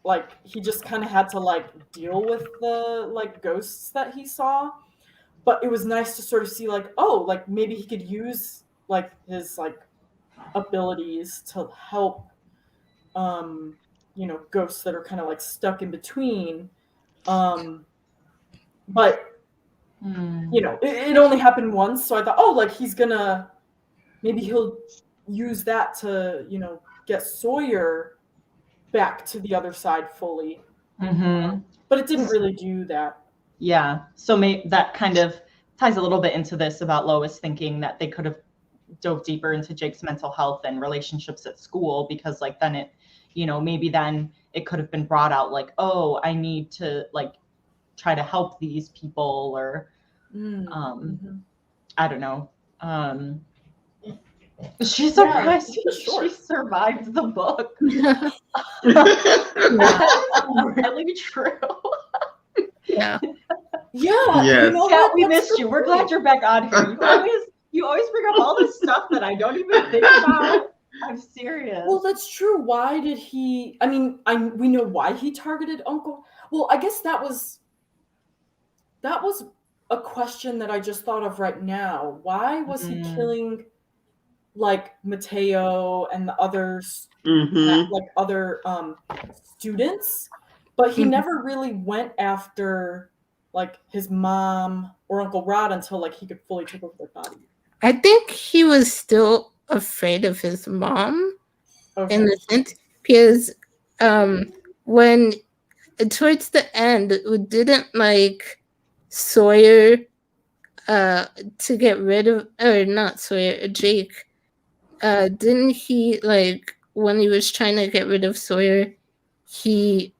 Like he just kind of had to like deal with the like ghosts that he saw, but it was nice to sort of see like, oh, like maybe he could use like his like abilities to help you know, ghosts that are kind of like stuck in between, but you know, it only happened once, so I thought, oh, like maybe he'll use that to, you know, get Sawyer back to the other side fully. But it didn't really do that. Yeah, so that kind of ties a little bit into this about Lois thinking that they could have dove deeper into Jake's mental health and relationships at school, because like then it, you know, maybe then it could have been brought out like, oh, I need to like try to help these people, or I don't know. She's surprised she survived the book. That's really true. Yeah. You know Kat, we missed you. We're glad you're back on here. You always bring up all this stuff that I don't even think about. I'm serious. Well, that's true. Why did he? I mean, we know why he targeted Uncle. Well, I guess that was a question that I just thought of right now. Why was he killing like Mateo and the others, like other students? But he never really went after like his mom or Uncle Rod until like he could fully take over their body. I think he was still afraid of his mom in the sense, because when towards the end, didn't like Sawyer to get rid of, or not Sawyer, Jake, didn't he, like when he was trying to get rid of Sawyer, he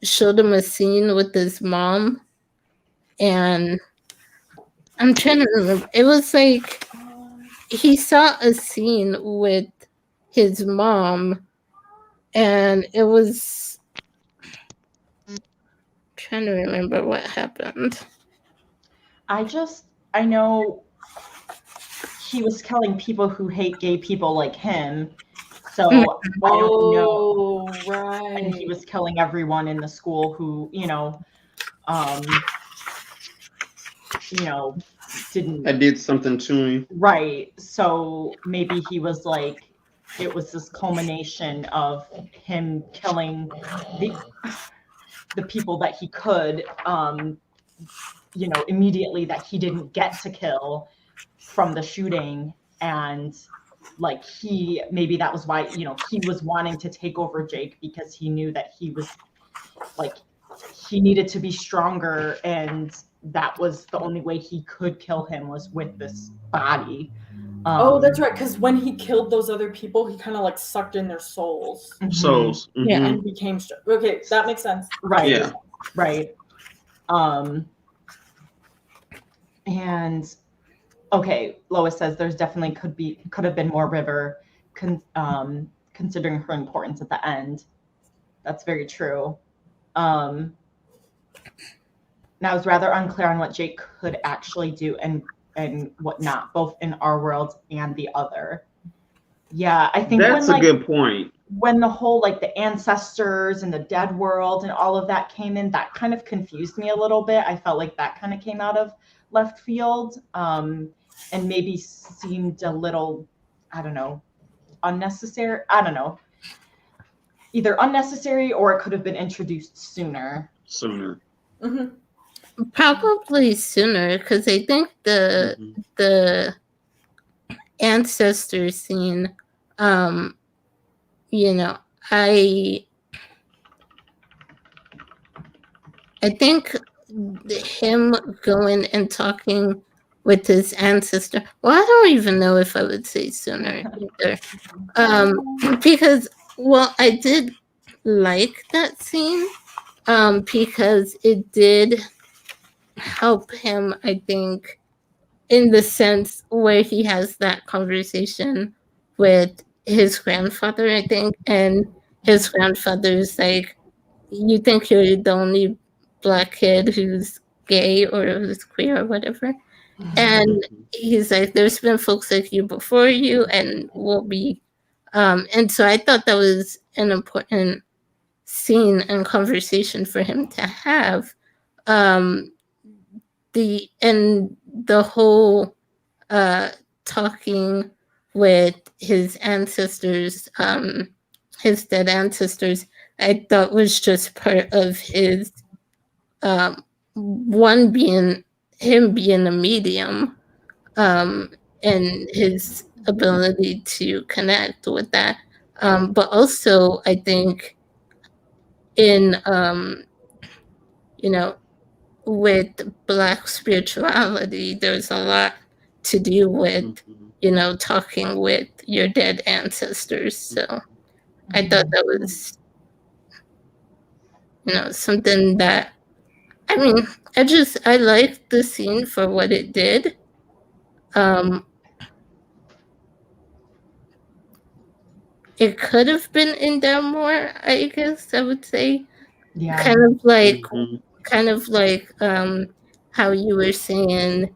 showed him a scene with his mom, and I'm trying to remember. It was like he saw a scene with his mom, and it was trying to remember what happened. I know he was killing people who hate gay people like him. So I don't know. Right. And he was killing everyone in the school who, didn't. I did something to him. Right. So maybe he was like, it was this culmination of him killing the people that he could, immediately, that he didn't get to kill from the shooting. And like maybe that was why, he was wanting to take over Jake, because he knew that he was like, he needed to be stronger, and that was the only way he could kill him, was with this body. That's right, because when he killed those other people, he kind of like sucked in their souls. Souls. Yeah. And became strong. Okay, that makes sense. Right. Yeah. Right. And okay, Lois says there's definitely could have been more River, considering her importance at the end. That's very true. Now I was rather unclear on what Jake could actually do and what not, both in our world and the other. Yeah, I think that's a good point. when the whole like the ancestors and the dead world and all of that came in, that kind of confused me a little bit. I felt like that kind of came out of left field, and maybe seemed a little, I don't know, unnecessary. I don't know, either unnecessary or it could have been introduced sooner. Mm-hmm. Probably sooner, because I think the ancestor scene, you know, I think him going and talking with his ancestor. Well, I don't even know if I would say sooner either, because I did like that scene, because it did help him, I think, in the sense where he has that conversation with his grandfather, I think, and his grandfather's like, you think you're the only Black kid who's gay or who's queer or whatever. And he's like, there's been folks like you before you and will be. And so I thought that was an important scene and conversation for him to have. The whole talking with his ancestors, his dead ancestors, I thought was just part of his one being him being a medium, and his ability to connect with that. But also, I think in with Black spirituality, there's a lot to do with talking with your dead ancestors. So I thought that was something that, I mean, I liked the scene for what it did. It could have been in there more, I guess I would say. Yeah. Kind of like how you were saying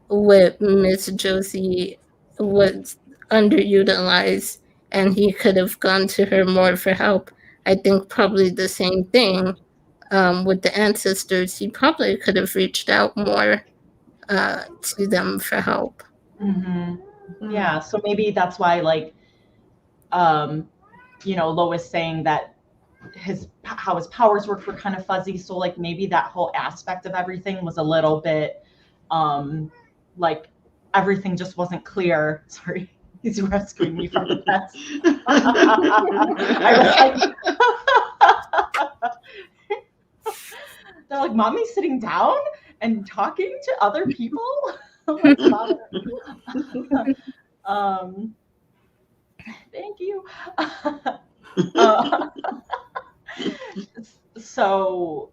with Miss Josie was underutilized and he could have gone to her more for help. I think probably the same thing with the ancestors. He probably could have reached out more to them for help. Mm-hmm. Yeah, so maybe that's why, like, Lois saying that how his powers work were kind of fuzzy. So like maybe that whole aspect of everything was a little bit, like everything just wasn't clear. Sorry, he's rescuing me from the pets. I was like, they're like, mommy's sitting down and talking to other people. Thank you. So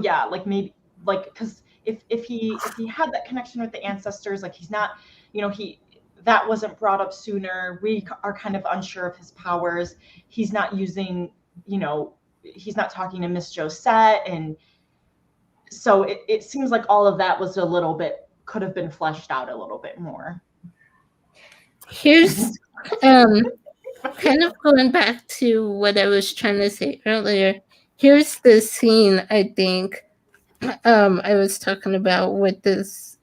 yeah, like maybe like because if he had that connection with the ancestors, like he's not, that wasn't brought up sooner. We are kind of unsure of his powers. He's not using, he's not talking to Miss Josette, and so it seems like all of that was could have been fleshed out a little bit more. Here's kind of going back to what I was trying to say earlier. Here's the scene I think I was talking about with this.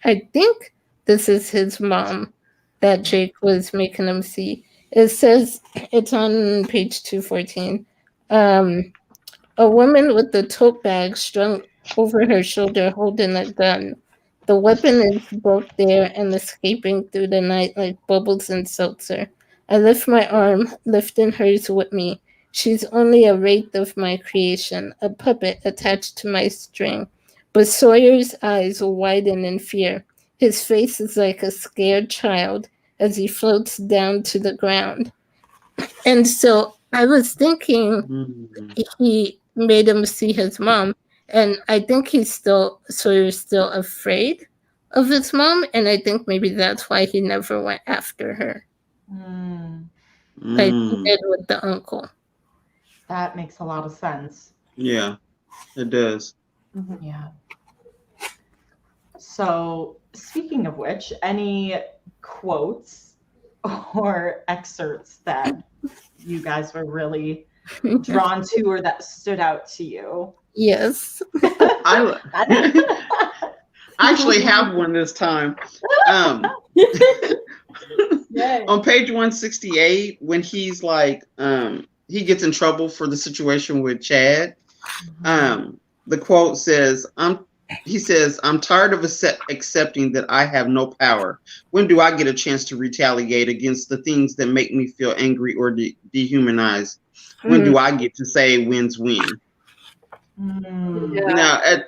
I think this is his mom that Jake was making him see. It says, it's on page 214. A woman with a tote bag strung over her shoulder holding a gun. The weapon is both there and escaping through the night like bubbles and seltzer. I lift my arm, lifting hers with me. She's only a wraith of my creation, a puppet attached to my string. But Sawyer's eyes widen in fear. His face is like a scared child as he floats down to the ground. And so I was thinking he made him see his mom. And I think Sawyer's still afraid of his mom. And I think maybe that's why he never went after her. Like he did with the uncle. That makes a lot of sense. Yeah, it does. Yeah. So speaking of which, any quotes or excerpts that you guys were really drawn to or that stood out to you? Yes. I actually have one this time. On page 168, when he's like, he gets in trouble for the situation with Chad. The quote says, he says, "I'm tired of accepting that I have no power. When do I get a chance to retaliate against the things that make me feel angry or dehumanized? When do I get to say wins win?" Yeah. Now, at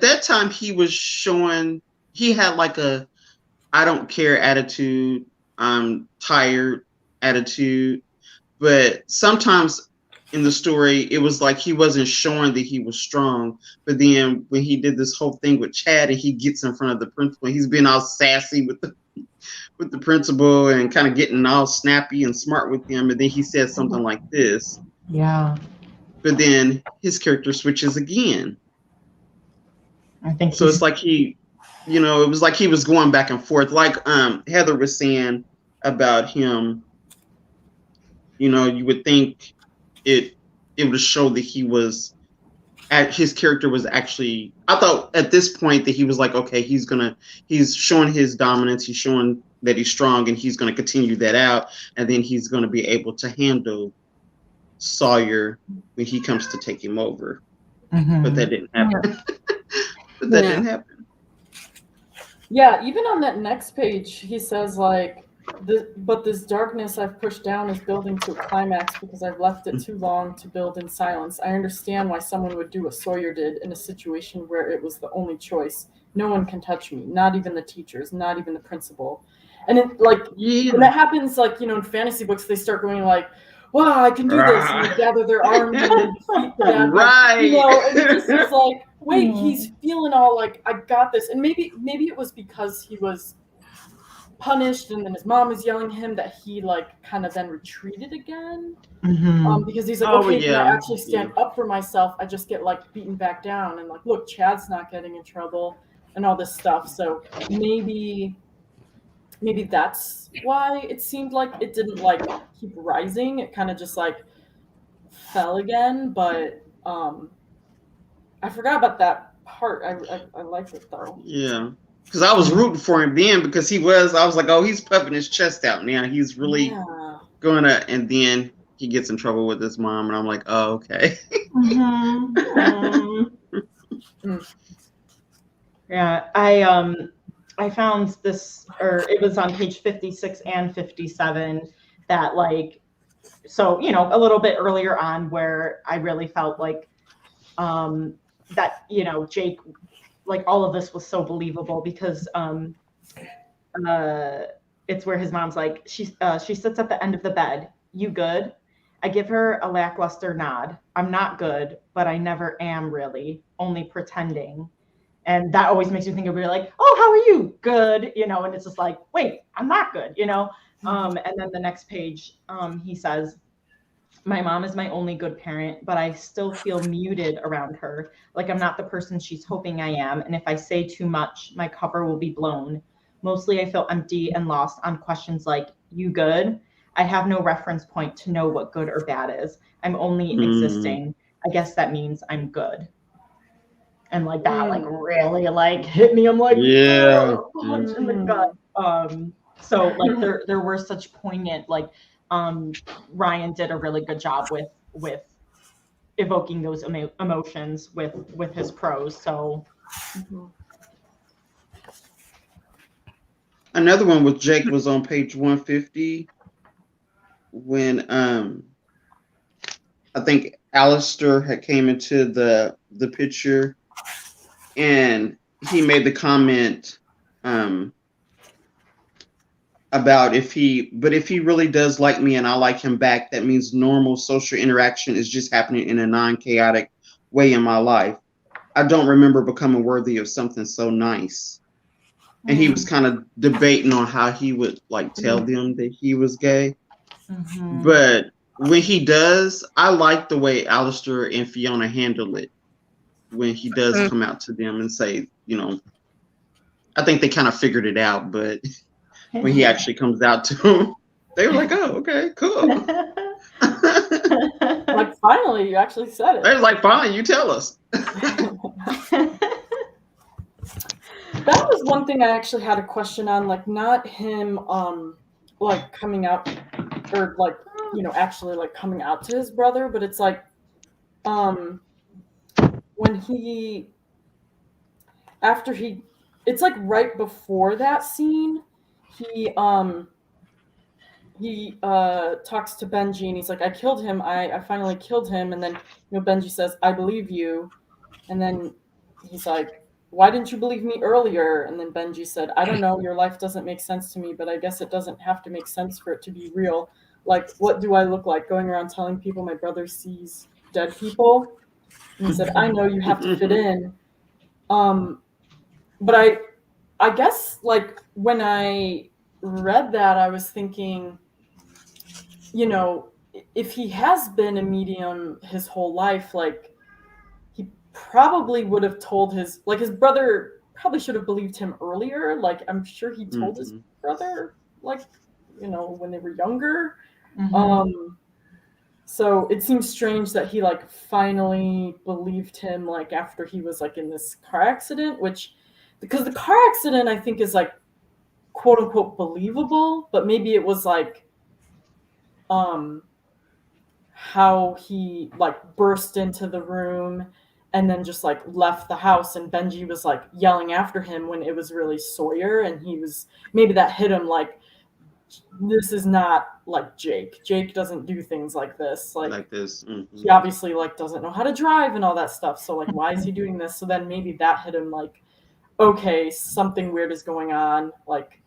that time, he was showing, he had like a I don't care attitude, I'm tired attitude. But sometimes in the story, it was like he wasn't showing that he was strong. But then when he did this whole thing with Chad and he gets in front of the principal, he's being all sassy with the principal and kind of getting all snappy and smart with him. And then he says something like this. Yeah. But then his character switches again. I think so. It's like he, it was like he was going back and forth. Like Heather was saying about him. You would think it would show that his character was actually, I thought at this point that he was like, okay, he's showing his dominance, he's showing that he's strong, and he's going to continue that out, and then he's going to be able to handle Sawyer when he comes to take him over. But that didn't happen. Didn't happen. Yeah, even on that next page, he says like, but this darkness I've pushed down is building to a climax because I've left it too long to build in silence. I understand why someone would do what Sawyer did in a situation where it was the only choice. No one can touch me, not even the teachers, not even the principal. And when that happens, in fantasy books, they start going like, wow, I can do this, and they gather their arms and they defeat the bad guy. And it just is like, wait, he's feeling all like, I got this. And maybe it was because he was punished and then his mom was yelling at him that he kind of then retreated again. Because he's like, can I actually stand up for myself? I just get beaten back down and look, Chad's not getting in trouble and all this stuff. So maybe that's why it seemed like it didn't keep rising. It kind of just fell again. But I forgot about that part. I liked it though. Yeah. Because I was rooting for him then because I was like, oh, he's puffing his chest out now. He's really going to, and then he gets in trouble with his mom. And I'm like, oh, okay. Yeah. I found this, or it was on page 56 and 57 that a little bit earlier on where I really felt like that, Jake, all of this was so believable because it's where his mom's like, she sits at the end of the bed. You good? I give her a lackluster nod. I'm not good, but I never am really, only pretending. And that always makes me think of you're like, oh, how are you? Good. And it's just like, wait, I'm not good, And then the next page, he says, my mom is my only good parent, but I still feel muted around her. Like I'm not the person she's hoping I am. And if I say too much, my cover will be blown. Mostly I feel empty and lost on questions like, you good? I have no reference point to know what good or bad is. I'm only existing. I guess that means I'm good. And that really hit me. I'm like, punch in the gut. So there were such poignant, Ryan did a really good job with evoking those emotions with his prose. So another one with Jake was on page 150 when I think Alistair had came into the picture and he made the comment about if he really does like me and I like him back, that means normal social interaction is just happening in a non-chaotic way in my life. I don't remember becoming worthy of something so nice. And he was kind of debating on how he would tell them that he was gay. But when he does, I like the way Alistair and Fiona handle it. When he does come out to them and say, I think they kind of figured it out, but when he actually comes out to him. They were like, "Oh, okay, cool." Like, finally, you actually said it. They was like, "Fine, you tell us." That was one thing I actually had a question on, like, not him like coming out, or like, you know, actually like coming out to his brother, but it's like when he, after he, it's like right before that scene, he talks to Benji and he's like, I killed him, I finally killed him, and then, you know, Benji says, I believe you, and then he's like, why didn't you believe me earlier? And then Benji said, I don't know, your life doesn't make sense to me, but I guess it doesn't have to make sense for it to be real. Like, what do I look like going around telling people my brother sees dead people? And he said, I know you have to fit in. But I guess, like, when I read that, I was thinking, you know, if he has been a medium his whole life, like, he probably would have told his brother probably should have believed him earlier. Like, I'm sure he told his brother, like, you know, when they were younger. So it seems strange that he, like, finally believed him, like, after he was, like, in this car accident, which, because the car accident, I think, is, like, quote unquote believable, but maybe it was, like, how he, like, burst into the room and then just, like, left the house, and Benji was, like, yelling after him when it was really Sawyer, and he was, maybe that hit him, like, this is not like Jake. Jake doesn't do things like this. Like this. He obviously, like, doesn't know how to drive and all that stuff. So, like, why is he doing this? So then maybe that hit him, like, okay, something weird is going on. Like,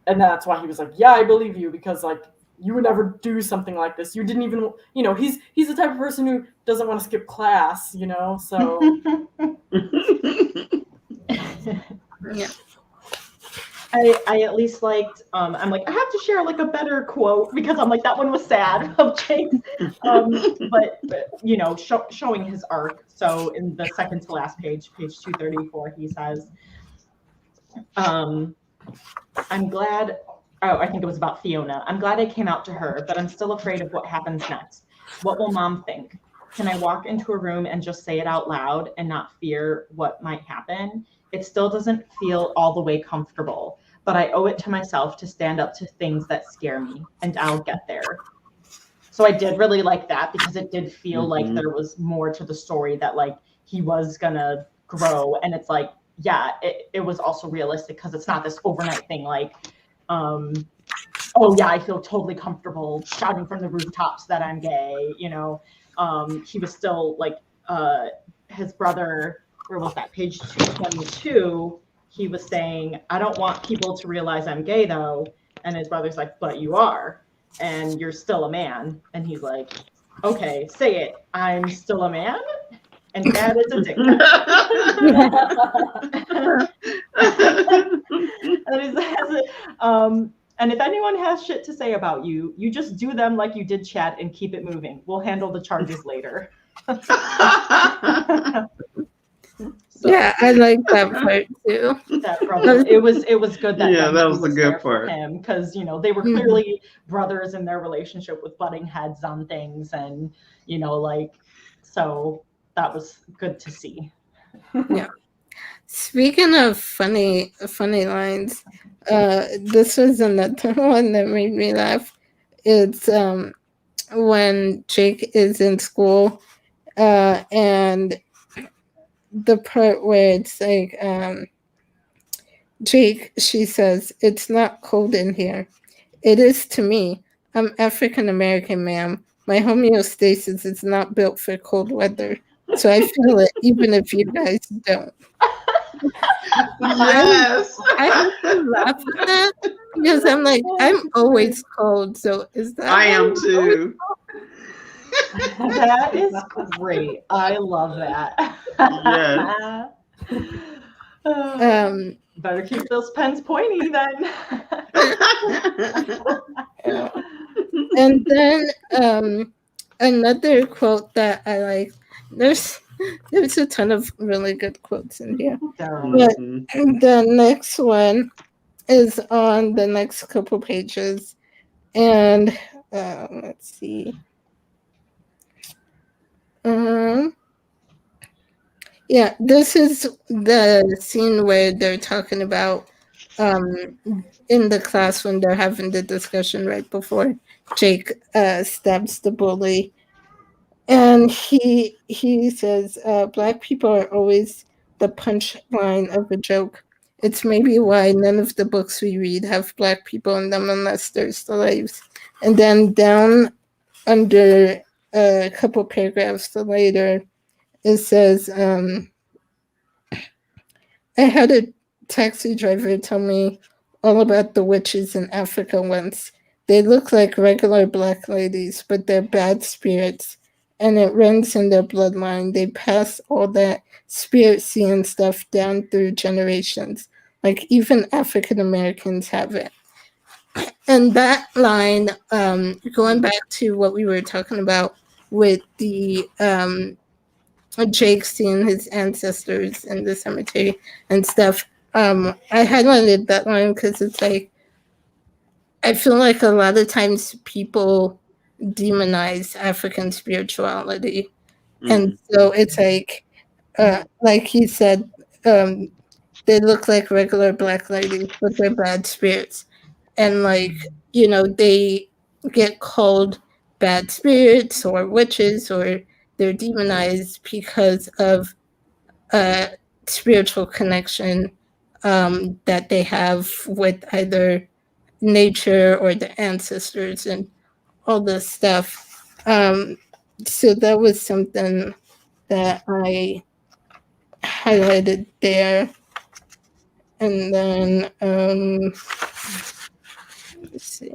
and that's why he was like, yeah, I believe you, because, like, you would never do something like this. You didn't even, you know, he's the type of person who doesn't want to skip class, you know, so. Yeah. I at least liked, I'm like, I have to share, like, a better quote, because I'm like, that one was sad of Jake's, but you know, showing his arc. So in the second to last page 234, he says, I'm glad, I think it was about Fiona. I'm glad I came out to her, but I'm still afraid of what happens next. What will Mom think? Can I walk into a room and just say it out loud and not fear what might happen? It still doesn't feel all the way comfortable, but I owe it to myself to stand up to things that scare me, and I'll get there. So I did really like that, because it did feel like there was more to the story, that, like, he was gonna grow, and it's like, yeah, it was also realistic, because it's not this overnight thing, like, oh yeah, I feel totally comfortable shouting from the rooftops that I'm gay, you know. He was still, like, his brother, where was that, page 222, he was saying, I don't want people to realize I'm gay though, and his brother's like, but you are, and you're still a man, and he's like, okay, say it, I'm still a man, and Dad is a dick. And if anyone has shit to say about you, you just do them like you did Chad and keep it moving. We'll handle the charges later. So, yeah, I like that part too. It was good that that was the good part. Him, because, you know, they were clearly brothers in their relationship with butting heads on things, and, you know, like, so that was good to see. Yeah. Speaking of funny lines, this was another one that made me laugh. It's when Jake is in school, and the part where it's like, Jake, she says, it's not cold in here. It is to me. I'm African American, ma'am. My homeostasis is not built for cold weather. So I feel it even if you guys don't. Yes. I have to laugh at that, because I'm like, I'm always cold. So is that? I am too. That is great. I love that. Yes. Better keep those pens pointy then. And then another quote that I like. There's a ton of really good quotes in here. But the next one is on the next couple pages. And let's see. Yeah, this is the scene where they're talking about in the class when they're having the discussion right before Jake stabs the bully. And he says, Black people are always the punchline of a joke. It's maybe why none of the books we read have Black people in them unless they're slaves. And then down under a couple paragraphs later, it says, I had a taxi driver tell me all about the witches in Africa once. They look like regular Black ladies, but they're bad spirits, and it runs in their bloodline. They pass all that spirit seeing stuff down through generations. Like even African Americans have it. And that line, going back to what we were talking about with the Jake seeing his ancestors in the cemetery and stuff, I highlighted that line because it's like, I feel like a lot of times people demonize African spirituality. And so it's like he said, they look like regular Black ladies, but they're bad spirits. And like, you know, they get called bad spirits or witches, or they're demonized because of a spiritual connection that they have with either nature or the ancestors and all this stuff. So that was something that I highlighted there. And then let's see.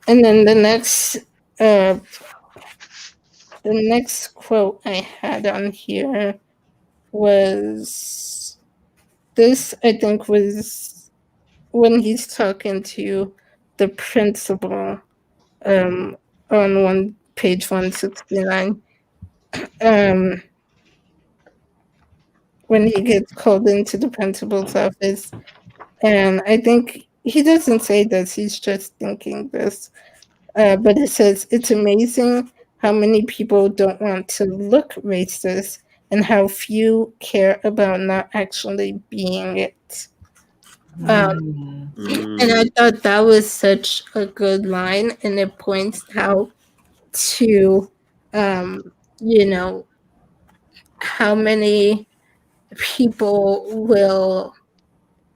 And then the next quote I had on here was this, I think, was when he's talking to the principal on page 169. When he gets called into the principal's office. And I think he doesn't say this, he's just thinking this. But it says, it's amazing how many people don't want to look racist and how few care about not actually being it. And I thought that was such a good line, and it points out to, you know, how many people will,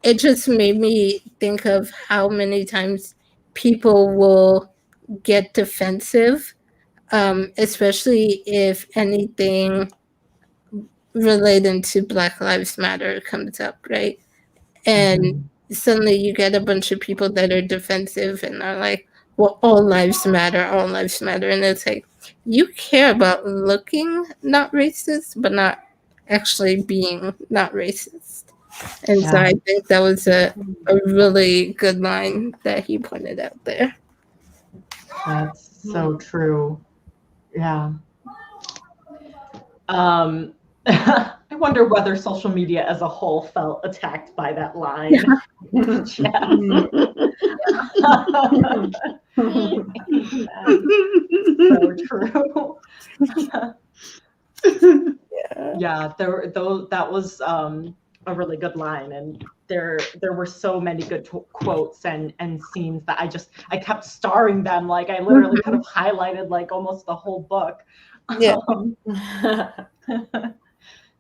it just made me think of how many times people will get defensive, especially if anything related to Black Lives Matter comes up, right? And suddenly you get a bunch of people that are defensive and are like, well, all lives matter, all lives matter. And it's like, you care about looking not racist, but not actually being not racist. And so I think that was a really good line that he pointed out there. That's so true. Yeah. I wonder whether social media as a whole felt attacked by that line. So true. Yeah, that was a really good line, and there were so many good quotes and scenes that I kept starring them. Like I literally kind of highlighted like almost the whole book. Yeah.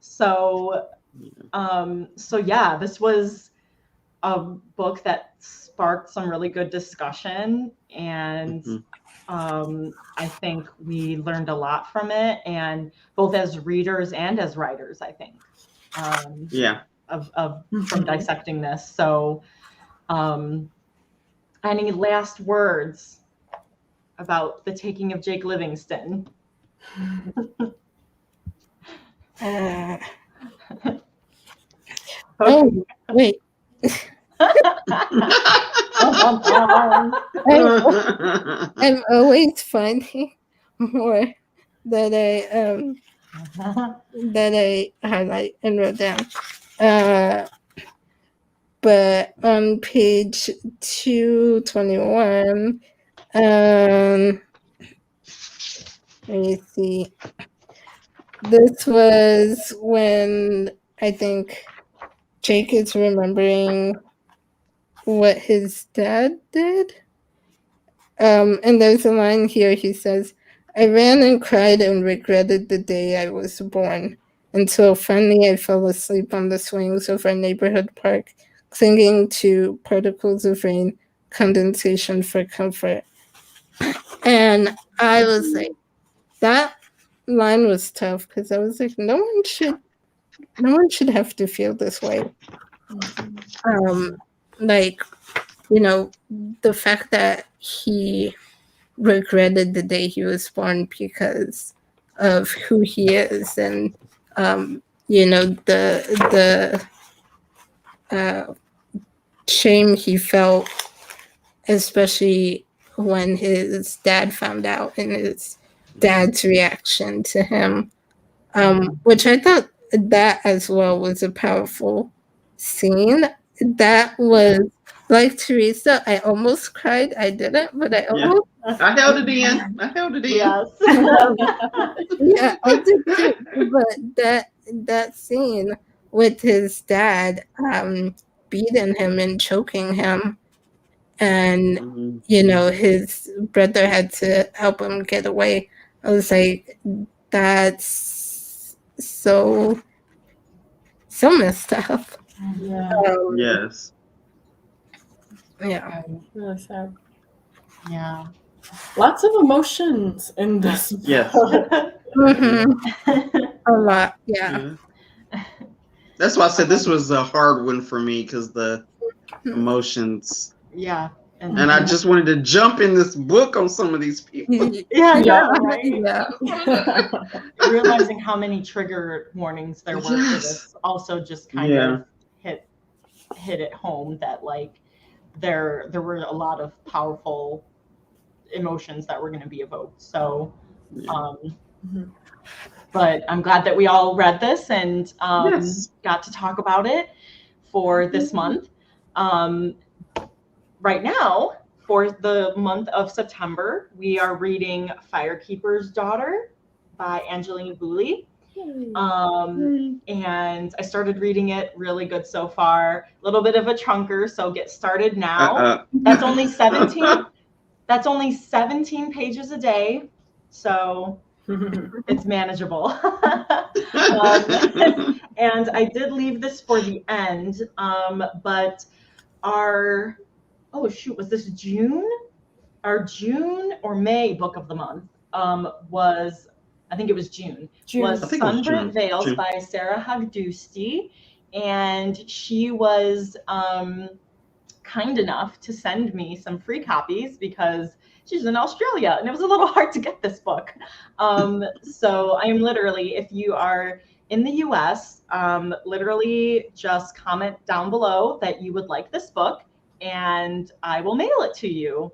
So yeah, this was a book that sparked some really good discussion, and I think we learned a lot from it, and both as readers and as writers, I think. From dissecting this. So any last words about the taking of Jake Livingston? Oh, wait. I'm always finding more that I highlight and wrote down. But on page 221, let me see. This was when I think Jake is remembering what his dad did. And there's a line here. He says, "I ran and cried and regretted the day I was born, until finally I fell asleep on the swings of our neighborhood park, clinging to particles of rain, condensation for comfort." And I was like, that line was tough, because I was like, no one should have to feel this way. Like, the fact that he regretted the day he was born because of who he is, and the shame he felt, especially when his dad found out, and his dad's reaction to him, which I thought that as well was a powerful scene. That was, like Teresa, I almost cried. I didn't, but I almost. I held it in. Yes. Yeah, I did too. But that scene with his dad beating him and choking him, and his brother had to help him get away. I was like, that's so messed up. Yeah. Yes. Yeah. Really sad. Yeah. Lots of emotions in this book. Yes. A lot. Yeah. That's why I said this was a hard one for me, because the emotions. Yeah. And I just wanted to jump in this book on some of these people. Yeah, right? Yeah. Realizing how many trigger warnings there were for this also just kind of hit it home that, like, there were a lot of powerful emotions that were going to be evoked. So, but I'm glad that we all read this and got to talk about it for this month. Right now, for the month of September, we are reading Firekeeper's Daughter by Angeline. And I started reading it. Really good so far. A little bit of a chunker, so get started now. That's only 17. That's only 17 pages a day, so it's manageable. And I did leave this for the end, but was this June? Our June or May book of the month was, I think it was June. Was Sunburnt Veils by Sarah Hagdusti, and she was kind enough to send me some free copies because she's in Australia, and it was a little hard to get this book. So I am literally, if you are in the US, literally just comment down below that you would like this book, and I will mail it to you.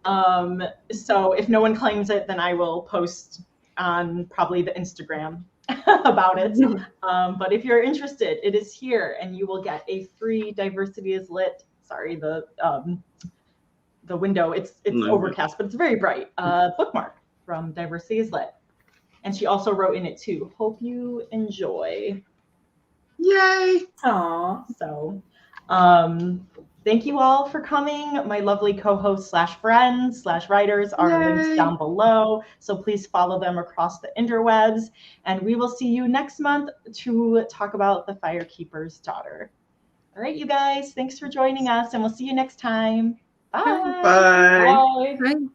So if no one claims it, then I will post on probably the Instagram about it. But if you're interested, it is here, and you will get a free Diversity is Lit. Sorry, the window, it's overcast, but it's very bright. Bookmark from Diversity is Lit. And she also wrote in it too. Hope you enjoy. Yay! Aww. So, thank you all for coming. My lovely co-hosts / friends / writers are linked down below. So please follow them across the interwebs. And we will see you next month to talk about the Firekeeper's Daughter. All right, you guys, thanks for joining us, and we'll see you next time. Bye. Bye. Bye. Bye.